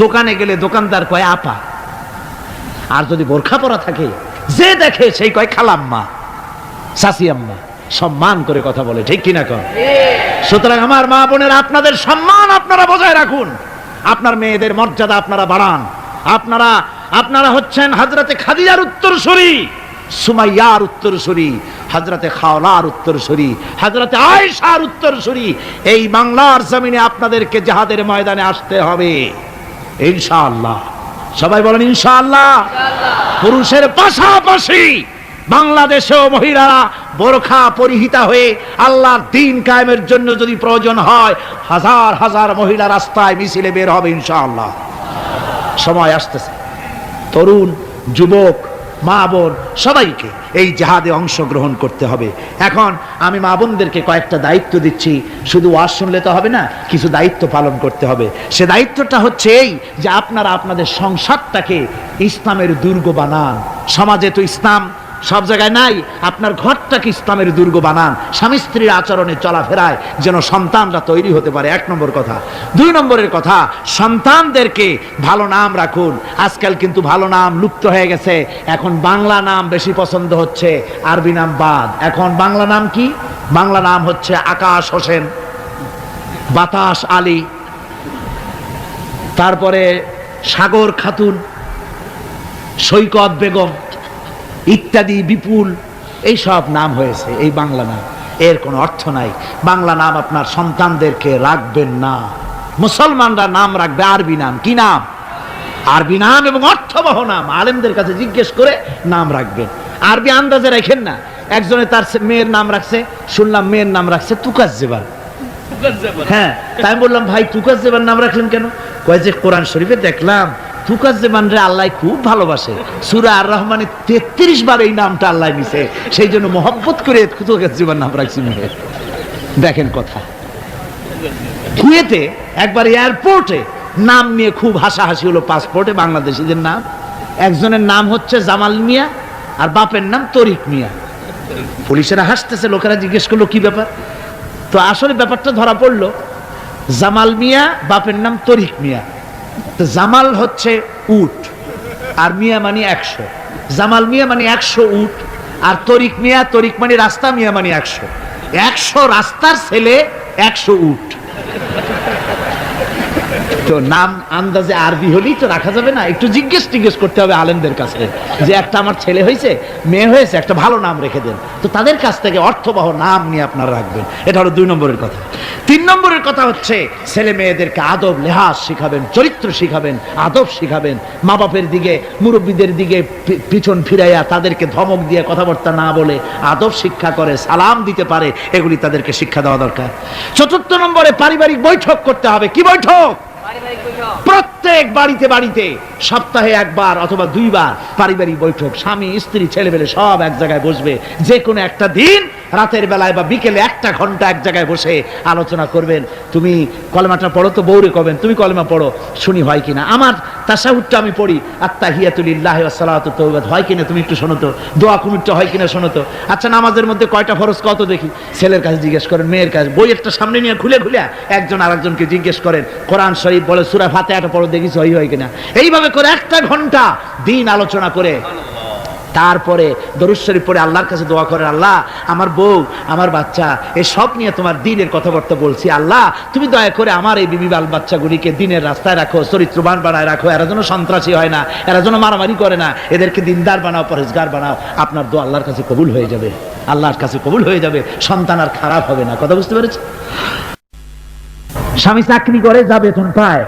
দোকানে গেলে দোকানদার কয় আপা, আর যদি বোরখা পরা থাকে যে দেখে সেই কয় খালাম্মা, চাচি আম্মা, সম্মান করে কথা বলে। ঠিক কিনা কর? সুতরাং আমার মা বোনের, আপনাদের সম্মান আপনারা বজায় রাখুন, আপনার মেয়েদের মর্যাদা আপনারা বাড়ান। আপনারা হচ্ছেন হযরতে খাদিজার উত্তরসূরি, সুমাইয়ার উত্তরসূরি, হযরতে খাওলার উত্তরসূরি, হযরতে আয়েশার উত্তরসূরি। এই বাংলার জমিনে আপনাদেরকে জিহাদের ময়দানে আসতে হবে ইনশাআল্লাহ। সবাই বলেন ইনশাআল্লাহ। পুরুষের পাশাপাশি বাংলাদেশেও মহিলারা বোরখা পরিহিতা হয়ে আল্লাহর দ্বীন কায়েমের জন্য যদি প্রয়োজন হয়, হাজার হাজার মহিলা রাস্তায় মিছিলে বের হবে ইনশাআল্লাহ। সময় আসতেছে, তরুণ, যুবক, মা বোন সবাইকে এই জিহাদে অংশগ্রহণ করতে হবে। এখন আমি মা বোনদেরকে কয়েকটা দায়িত্ব দিচ্ছি। শুধু ওয়াজ শুনলে তো হবে না, কিছু দায়িত্ব পালন করতে হবে। সে দায়িত্বটা হচ্ছে এই যে আপনারা আপনাদের সংসারটাকে ইসলামের দুর্গ বানান। সমাজে তো ইসলাম সব জায়গায় নাই, আপনার ঘরটাকে ইসলামের দুর্গ বানান। স্বামী স্ত্রীর আচরণে চলাফেরায় যেন সন্তানরা তৈরি হতে পারে, 1 নম্বর কথা। 2 নম্বরের কথা, সন্তানদেরকে ভালো নাম রাখুন। আজকাল কিন্তু ভালো নাম লুপ্ত হয়ে গেছে, এখন বাংলা নাম বেশি পছন্দ হচ্ছে, আরবি নাম বাদ। এখন বাংলা নাম কি? বাংলা নাম হচ্ছে আকাশ হোসেন, বাতাস আলী, তারপরে সাগর খাতুন, সৈকত বেগম ইত্যাদি, বিপুল, এই সব নাম হয়েছে এই বাংলা নাম। এর কোনো অর্থ নাই। বাংলা নাম আপনার সন্তানদেরকে রাখবেন না। মুসলমানরা নাম রাখবে আরবি নাম। কি নাম? আরবি নাম এবং অর্থবহ নাম। আলেমদের কাছে জিজ্ঞেস করে নাম রাখবেন। আরবি আন্দাজে রাখেন না। একজনে তার মেয়ের নাম রাখছে, শুনলাম মেয়ের নাম রাখছে তুকাজ্জেবান। হ্যাঁ, তাই বললাম ভাই তুকাজ্জেবান নাম রাখলেন কেন? কয় যে কোরআন শরীফে দেখলাম তুকাজ্জেবানরে আল্লাহ খুব ভালোবাসে, সূরা আর রহমানে 33 বার এই নামটা আল্লাহ নিছে, সেই জন্য মহব্বত করে তুকাজ্জেবান নাম রাখছি মেয়ের। দেখেন কথা। কুয়েতে একবার এয়ারপোর্টে নাম নিয়ে খুব হাসাহাসি হলো। পাসপোর্টে বাংলাদেশিদের নাম, একজনের নাম হচ্ছে জামাল মিয়া আর বাপের নাম তরিক মিয়া। পুলিশেরা হাসতেছে, লোকেরা জিজ্ঞেস করলো কি ব্যাপার। তো আসলে ব্যাপারটা ধরা পড়লো, জামাল মিয়া, বাপের নাম তরিক মিয়া। তো জামাল হচ্ছে উট আর মিয়া মানে 100। জামাল মিয়া মানে 100 উট, আর তরিক মিয়া, তরিক মানে রাস্তা, মিয়া মানে 100। 100 রাস্তার ছেলে, 100 উট। তো নাম আন্দাজে আরবি হলেই তো রাখা যাবে না, একটু জিজ্ঞেস করতে হবে আলেমদের কাছে যে একটা আমার ছেলে হয়েছে, মেয়ে হয়েছে, একটা ভালো নাম রেখে দেন। তো তাদের কাছ থেকে অর্থবহ নাম নিয়ে আপনারা রাখবেন। এটা হলো 2 নম্বরের কথা। 3 নম্বরের কথা হচ্ছে ছেলে মেয়েদেরকে আদব লেহাজ শিখাবেন, চরিত্র শিখাবেন, আদব শিখাবেন। মা বাপের দিকে, মুরব্বীদের দিকে পিছন ফিরাইয়া তাদেরকে ধমক দিয়ে কথাবার্তা না বলে আদব শিক্ষা করে, সালাম দিতে পারে, এগুলি তাদেরকে শিক্ষা দেওয়া দরকার। 4 নম্বরে পারিবারিক বৈঠক করতে হবে। কি বৈঠক? প্রত্যেক বাড়িতে সপ্তাহে 1 বার অথবা 2 বার পারিবারিক বৈঠক। স্বামী স্ত্রী ছেলেমেয়ে সব এক জায়গায় বসবে, যে কোনো একটা দিন রাতের বেলায় বা বিকেলে 1 ঘন্টা এক জায়গায় বসে আলোচনা করবেন। তুমি কলেমাটা পড়ো তো, বউরে কবেন তুমি কলেমা পড়ো, শুনি হয় কিনা। আমার তাশাহুদটা আমি পড়ি, আত্তাহিয়াতুলিল্লাহি ওয়া সালাতু তাওবা হয় কিনা তুমি একটু শোনো তো, দোয়া কুনুতটা হয় কিনা শোনো তো। আচ্ছা নামাজের মধ্যে কয়টা ফরজ কত দেখি। ছেলের কাছে জিজ্ঞেস করেন, মেয়ের কাছে, বইয়েরটা সামনে নিয়ে খুলে একজন আরেকজনকে জিজ্ঞেস করেন। কোরআন শরীফ বলে সূরা ফাতিহাটা পড়ো দেখি সহি হয় কিনা। এইভাবে করে 1 ঘন্টা দিন আলোচনা করে তারপরে দরুদ শরীফ পড়ে আল্লাহর কাছে দোয়া করেন, আল্লাহ আমার বউ আমার বাচ্চা এই সব নিয়ে তোমার দ্বীনের কথাবার্তা বলছি, আল্লাহ তুমি দয়া করে আমার এই বিবি বাল বাচ্চাগুলিকে দ্বীনের রাস্তায় রাখো, চরিত্রবান বানায় রাখো, এরা যেন সন্ত্রাসী হয় না, এরা যেন মারামারি করে না, এদেরকে দিনদার বানাও, পরেশগার বানাও। আপনার দোয়া আল্লাহর কাছে কবুল হয়ে যাবে, আল্লাহর কাছে কবুল হয়ে যাবে, সন্তান আর খারাপ হবে না। কথা বুঝতে পেরেছি? স্বামী চাকরি করে, যা বেতন পায়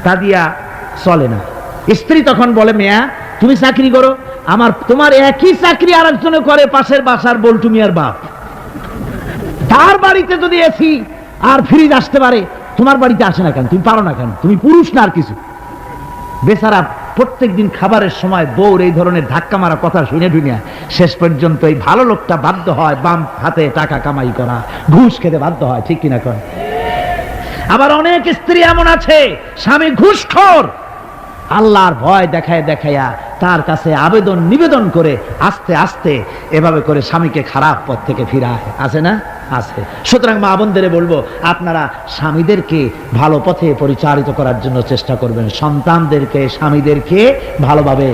তা দিয়া চলে না। স্ত্রী তখন বলে, মেয়া তুমি চাকরি করো, তোমার একই চাকরি আরেকজনে করে, পাশের বাসার বল্টু মিয়ার বাপ। তার বাড়িতে যদি এসি আর ফ্রিজ আসতে পারে, তোমার বাড়িতে আসে না কেন? তুমি পারো না কেন? তুমি পুরুষ না আর কিছু? বেচারা প্রত্যেকদিন খাবারের সময় বউর এই ধরনের ধাক্কা মারা কথা শুনে শেষ পর্যন্ত এই ভালো লোকটা বাধ্য হয় বাম হাতে টাকা কামাই করা, ঘুষ খেতে বাধ্য হয়। ঠিক কিনা কন? আবার অনেক স্ত্রী এমন আছে, স্বামী ঘুষখোর, আল্লাহর ভয় দেখায়া তার কাছে আবেদন নিবেদন করে আস্তে আস্তে এভাবে করে স্বামীকে খারাপ পথ থেকে ফিরায়। আছে না? আছে। সুতরাং মা বোনদের বলবো, আপনারা স্বামীদেরকে ভালো পথে পরিচালিত করার জন্য চেষ্টা করবেন, সন্তানদেরকে স্বামীদেরকে ভালোভাবে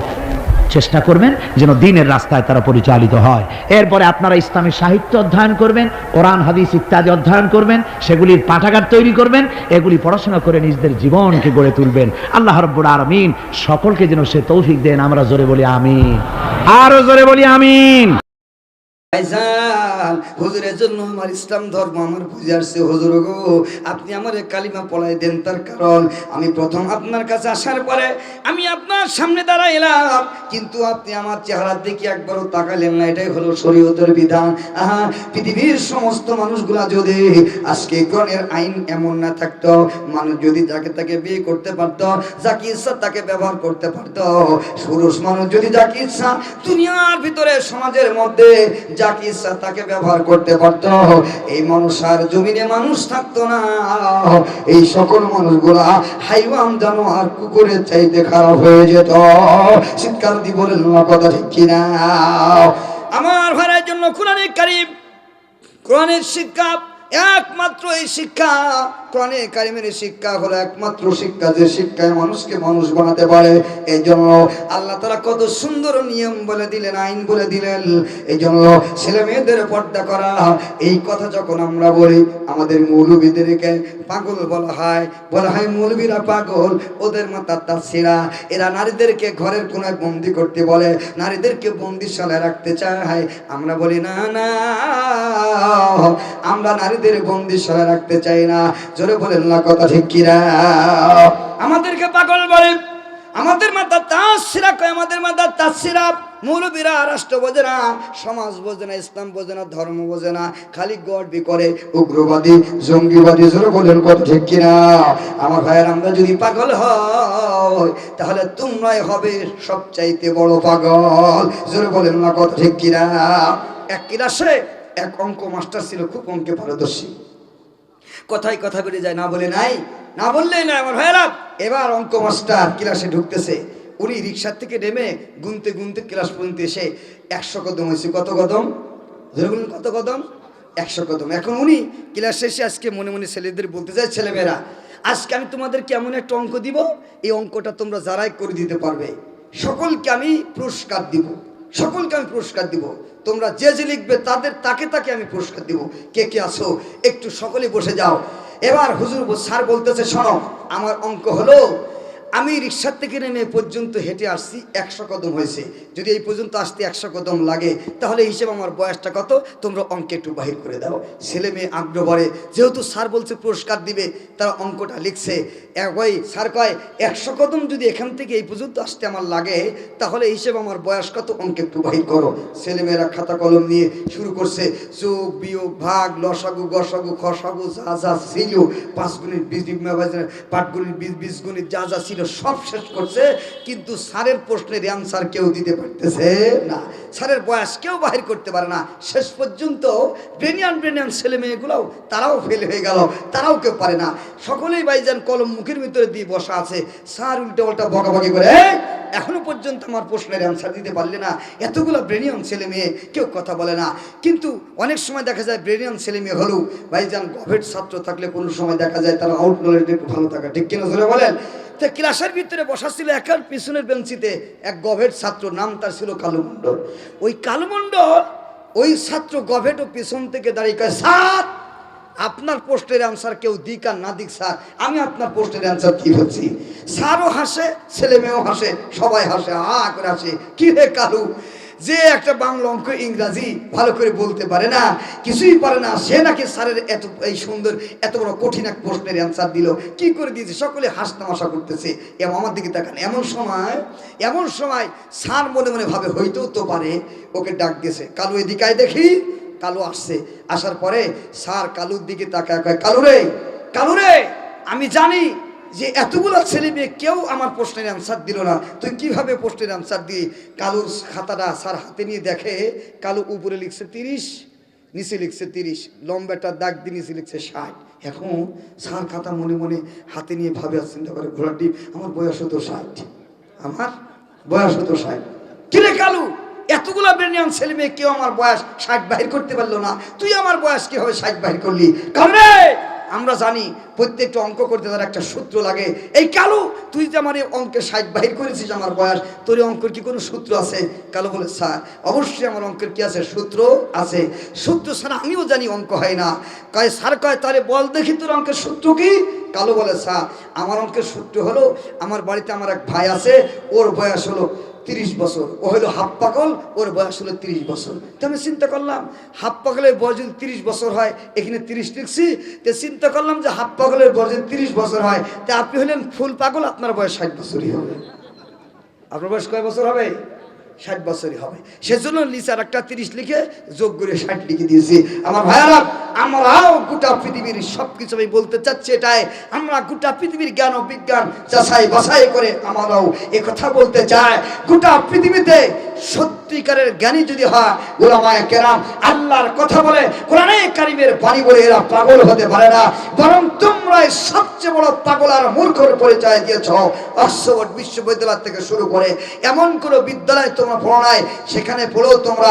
চেষ্টা করবেন যেন দ্বীনের রাস্তায় তারা পরিচালিত হয়। এরপরে আপনারা ইসলামী সাহিত্য অধ্যয়ন করবেন, কোরআন হাদিস ইত্যাদি অধ্যয়ন করবেন, সেগুলির পাঠাগার তৈরি করবেন, এগুলি পড়াশোনা করে নিজেদের জীবনকে গড়ে তুলবেন। আল্লাহ রাব্বুল আলামিন সকলকে যেন সে তৌফিক দেন। আমরা জোরে বলি আমিন, আরো জোরে বলি আমিন। হুজুরের জন্য আমার ইসলাম ধর্ম আমার বুঝে আসছে। হুজুর গো, আপনি আমার কালিমা পড়াই দেন। তার কারণ আমি প্রথম আপনার কাছে আসার পরে আমি আপনার সামনে দাঁড়াইলাম, কিন্তু আপনি আমার চেহারা দেখে একবারও তাকালেন না। এটাই হলো শরীয়তের বিধান। পৃথিবীর সমস্ত মানুষগুলা যদি আজকে কোরআনের আইন এমন না থাকতো, মানুষ যদি যাকে তাকে বিয়ে করতে পারতো, যাকে ইচ্ছা তাকে ব্যবহার করতে পারতো, পুরুষ মানুষ যদি যাকে ইচ্ছা দুনিয়ার ভিতরে সমাজের মধ্যে যাকে ইচ্ছা তাকে ব্যবহার করতে পারত, এই মানুষ আর জমিনে মানুষ থাকতো না। এই সকল মানুষগুলা হাইওয়ান জানোয়ার কুকুরের চাইতে খারাপ হয়ে যেত। চিৎকার দিয়ে বলেন না, কথা ঠিক কিনা? আমার ভাইয়ের জন্য কোরআনে কারীম, কোরআনের শিক্ষা একমাত্র এই শিক্ষা, কোরআনে কারিমের শিক্ষা হলো একমাত্র শিক্ষা যে শিক্ষায় মানুষকে মানুষ বানাতে পারে। এই জন্য আল্লাহ তাআলা কত সুন্দর নিয়ম বলে দিলেন, আইন বলে দিলেন। এই জন্য ছেলে মেয়েদের পর্দা করা, এই কথা যখন আমরা বলি আমাদের মৌলবীদেরকে পাগল বলা হয় মৌলবীরা পাগল, ওদের মাথা তাসিরা। এরা নারীদেরকে ঘরের কোনায় বন্দি করতে বলে, নারীদেরকে বন্দিশালায় রাখতে চায়। আমরা বলি না না, আমরা নারীদের বন্দিশালায় রাখতে চাই না। জোরে বলেন না, কথা ঠিক কিনা? আমাদেরকে পাগল বলে, আমাদের মাথা তাসিরা কয়, আমাদের মাথা তাসিরা। মৌলবীরা রাষ্ট্র বোঝে না, সমাজ বোঝে না, ইসলাম বোঝে না, ধর্ম বোঝে না, খালি গর্বি করে উগ্রবাদী জঙ্গিবাদী। জোরে বলেন, কথা ঠিক কিনা? আমার ভাইয়ের, আমরা যদি পাগল হয় তাহলে তোমরাই হবে সবচাইতে বড় পাগল। জোরে বলেন না, কথা ঠিক কিনা? এক ক্লাসে এক অঙ্ক মাস্টার ছিল, খুব অঙ্কে পারদর্শী। কথায় কথা বেড়ে যায়, না বলে নাই, না বললেই না। আমার ভাইয়েরা, এবার অঙ্ক মাস্টার ক্লাসে ঢুকতেছে। উনি রিক্সার থেকে নেমে গুনতে গুনতে ক্লাস পর্যন্ত এসে 100 কদম হয়েছে। কত কদম? ধরে বলুন, কত কদম? 100 কদম। এখন উনি ক্লাসে এসে আজকে মনে মনে ছেলেদের বলতে চায়, ছেলেমেয়েরা আজকে আমি তোমাদেরকে এমন একটা অঙ্ক দিব, এই অঙ্কটা তোমরা যারাই করে দিতে পারবে সকলকে আমি পুরস্কার দিব, সকলকে আমি পুরস্কার দিব। তোমরা যে যে লিখবে তাকে আমি পুরস্কার দিব। কে কে আসো একটু সকলে বসে যাও। এবার হুজুর স্যার বলতেছে, শোনো আমার অঙ্ক হলো, আমি রিক্সার থেকে নেমে পর্যন্ত হেঁটে আসছি 100 কদম হয়েছে, যদি এই পর্যন্ত আসতে 100 কদম লাগে তাহলে হিসেবে আমার বয়সটা কত, তোমরা অঙ্কে একটু বাহির করে দাও। ছেলে মেয়ে আগ্রহ বাড়ে, যেহেতু স্যার বলছে পুরস্কার দিবে, তারা অঙ্কটা লিখছে। ওই স্যার কয় 100 কদম যদি এখান থেকে এই পর্যন্ত আসতে আমার লাগে তাহলে হিসেবে আমার বয়স কত, অঙ্কে একটু বাহির করো। ছেলেমেয়েরা খাতা কলম নিয়ে শুরু করছে, যোগ বিয়োগ ভাগ লসাগু গসাগু খসাগু যা যা ছিল, 5 গুণিত 20 8 গুণিত 20 গুণিত যা যা ছিল সব শেষ করছে, কিন্তু স্যারের প্রশ্নের অ্যান্সার কেউ দিতে পারতেছে না। স্যারের বয়স কেউ বাহির করতে পারে না। শেষ পর্যন্ত ব্রেনিয়ান ছেলে মেয়েগুলোও তারাও ফেল হয়ে গেল, তারাও কেউ পারে না। সকলেই ভাইজান কলম মুখের ভিতরে দিয়ে বসা আছে। স্যার উল্টো পাল্টা বকাবকি করে, এখনো পর্যন্ত আমার প্রশ্নের অ্যান্সার দিতে পারলে না। এতগুলো ব্রেনিয়ান ছেলে মেয়ে, কেউ কথা বলে না। কিন্তু অনেক সময় দেখা যায় ব্রেনিয়ান ছেলে মেয়ে হলেও ভাইজান গভীর ছাত্র থাকলে কোনো সময় দেখা যায় তারা আউট নলেজ একটু ভালো থাকে, ঠিক কিনা ধরে বলেন। তো ক্লাসের ভিতরে বসা ছিল একার পিছনের বেঞ্চিতে এক গভেট ছাত্র, নাম তার ছিল কালু মণ্ডল। ওই কালু মণ্ডল ওই ছাত্র গভেট ও পিছন থেকে দাঁড়িয়ে কয়, স্যার আপনার পোস্টের অ্যান্সার কেউ দিক আর না দিক স্যার, আমি আপনার পোস্টের অ্যান্সার কি হচ্ছি। স্যারও হাসে, ছেলে মেয়েও হাসে, সবাই হাসে, হা করে হাসে। কি রে কালু, যে একটা বাংলা অঙ্ক ইংরাজি ভালো করে বলতে পারে না, কিছুই পারে না, সে নাকি স্যারের এত এই সুন্দর এত বড় কঠিন এক প্রশ্নের অ্যান্সার দিল, কি করে দিয়েছে। সকলে হাসতামাশা করতেছে, এবং আমার দিকে তাকান। এমন সময় স্যার মনে মনে ভাবে হইতেও তো পারে, ওকে ডাক দিয়েছে, কালু এদিকে আয় দেখি। কালু আসছে, আসার পরে স্যার কালুর দিকে তাকায় কয়, কালু রে আমি জানি যে এতগুলো ছেলে মেয়ে কেউ আমার প্রশ্নের অ্যান্সার দিল না, তুই কিভাবে প্রশ্নের অ্যান্সার দিই। কালুর খাতাটা স্যার হাতে নিয়ে দেখে, কালু উপরে লিখছে 30, নিচে লিখছে 30, লম্বাটা দাগ দিয়ে নিচে লিখছে 60। এখন স্যার খাতা মনে মনে হাতে নিয়ে ভাবে আর চিন্তা করে, ঘোড়ার ডিম, আমার বয়স হতো 60, আমার বয়স হতো 60। কিরে কালু, এতগুলা ব্রেনিয়ান ছেলে মেয়ে কেউ আমার বয়স 60 বাহির করতে পারলো না, তুই আমার বয়স কি হবে 60 বাহির করলি। কারণ আমরা জানি প্রত্যেকটা অঙ্ক করতে তার একটা সূত্র লাগে। এই কালু, তুই যে আমার এই অঙ্কের 60 বাহির করেছিস আমার বয়স, তোর অঙ্কের কি কোনো সূত্র আছে? কালু বলে, স্যার অবশ্যই আমার অঙ্কের কি আছে, সূত্র আছে। সূত্র স্যার আমিও জানি, অঙ্ক হয় না। স্যার কয় তাহলে বল দেখি তোর অঙ্কের সূত্র কি। কালু বলে, স্যার আমার অঙ্কের সূত্র হলো, আমার বাড়িতে আমার এক ভাই আছে, ওর বয়স হলো 30 বছর, ও হলো হাফ পাগল, ওর বয়স হলো 30 বছর। তো আমি চিন্তা করলাম হাফ পাগলের বয়স যদি 30 বছর হয়, এখানে 30 লিখছি, তো চিন্তা করলাম যে হাফ পাগলের বয়স যদি 30 বছর হয়, তা আপনি হলেন ফুল পাগল, আপনার বয়স 60 বছরই হবে। আপনার বয়স কয় বছর হবে? 60 বছরই হবে। সেজন্য নিচে একটা 30 লিখে যোগ করে 60 লিখে দিয়েছি। আমার ভাইয়ারা, আমরাও গোটা পৃথিবীর সবকিছু, আমি বলতে চাচ্ছি এটাই, আমরা গোটা পৃথিবীর জ্ঞান ও বিজ্ঞান যাচাই বাছাই করে আমরাও কথা বলতে চাই, গোটা পৃথিবীতে সত্যিকারের জ্ঞানী যদি হয় উলামায়ে কেরাম আল্লাহর কথা বলে, কোরআনে কারিমের বাণী বলে, এরা পাগল হতে পারে না। বরং তোমরাই সবচেয়ে বড় পাগল আর মূর্খের পরিচয় দিয়েছ। অক্সফোর্ড বিশ্ববিদ্যালয় থেকে শুরু করে এমন কোনো বিদ্যালয় তোমরা পড়ো নাই, সেখানে পড়েও তোমরা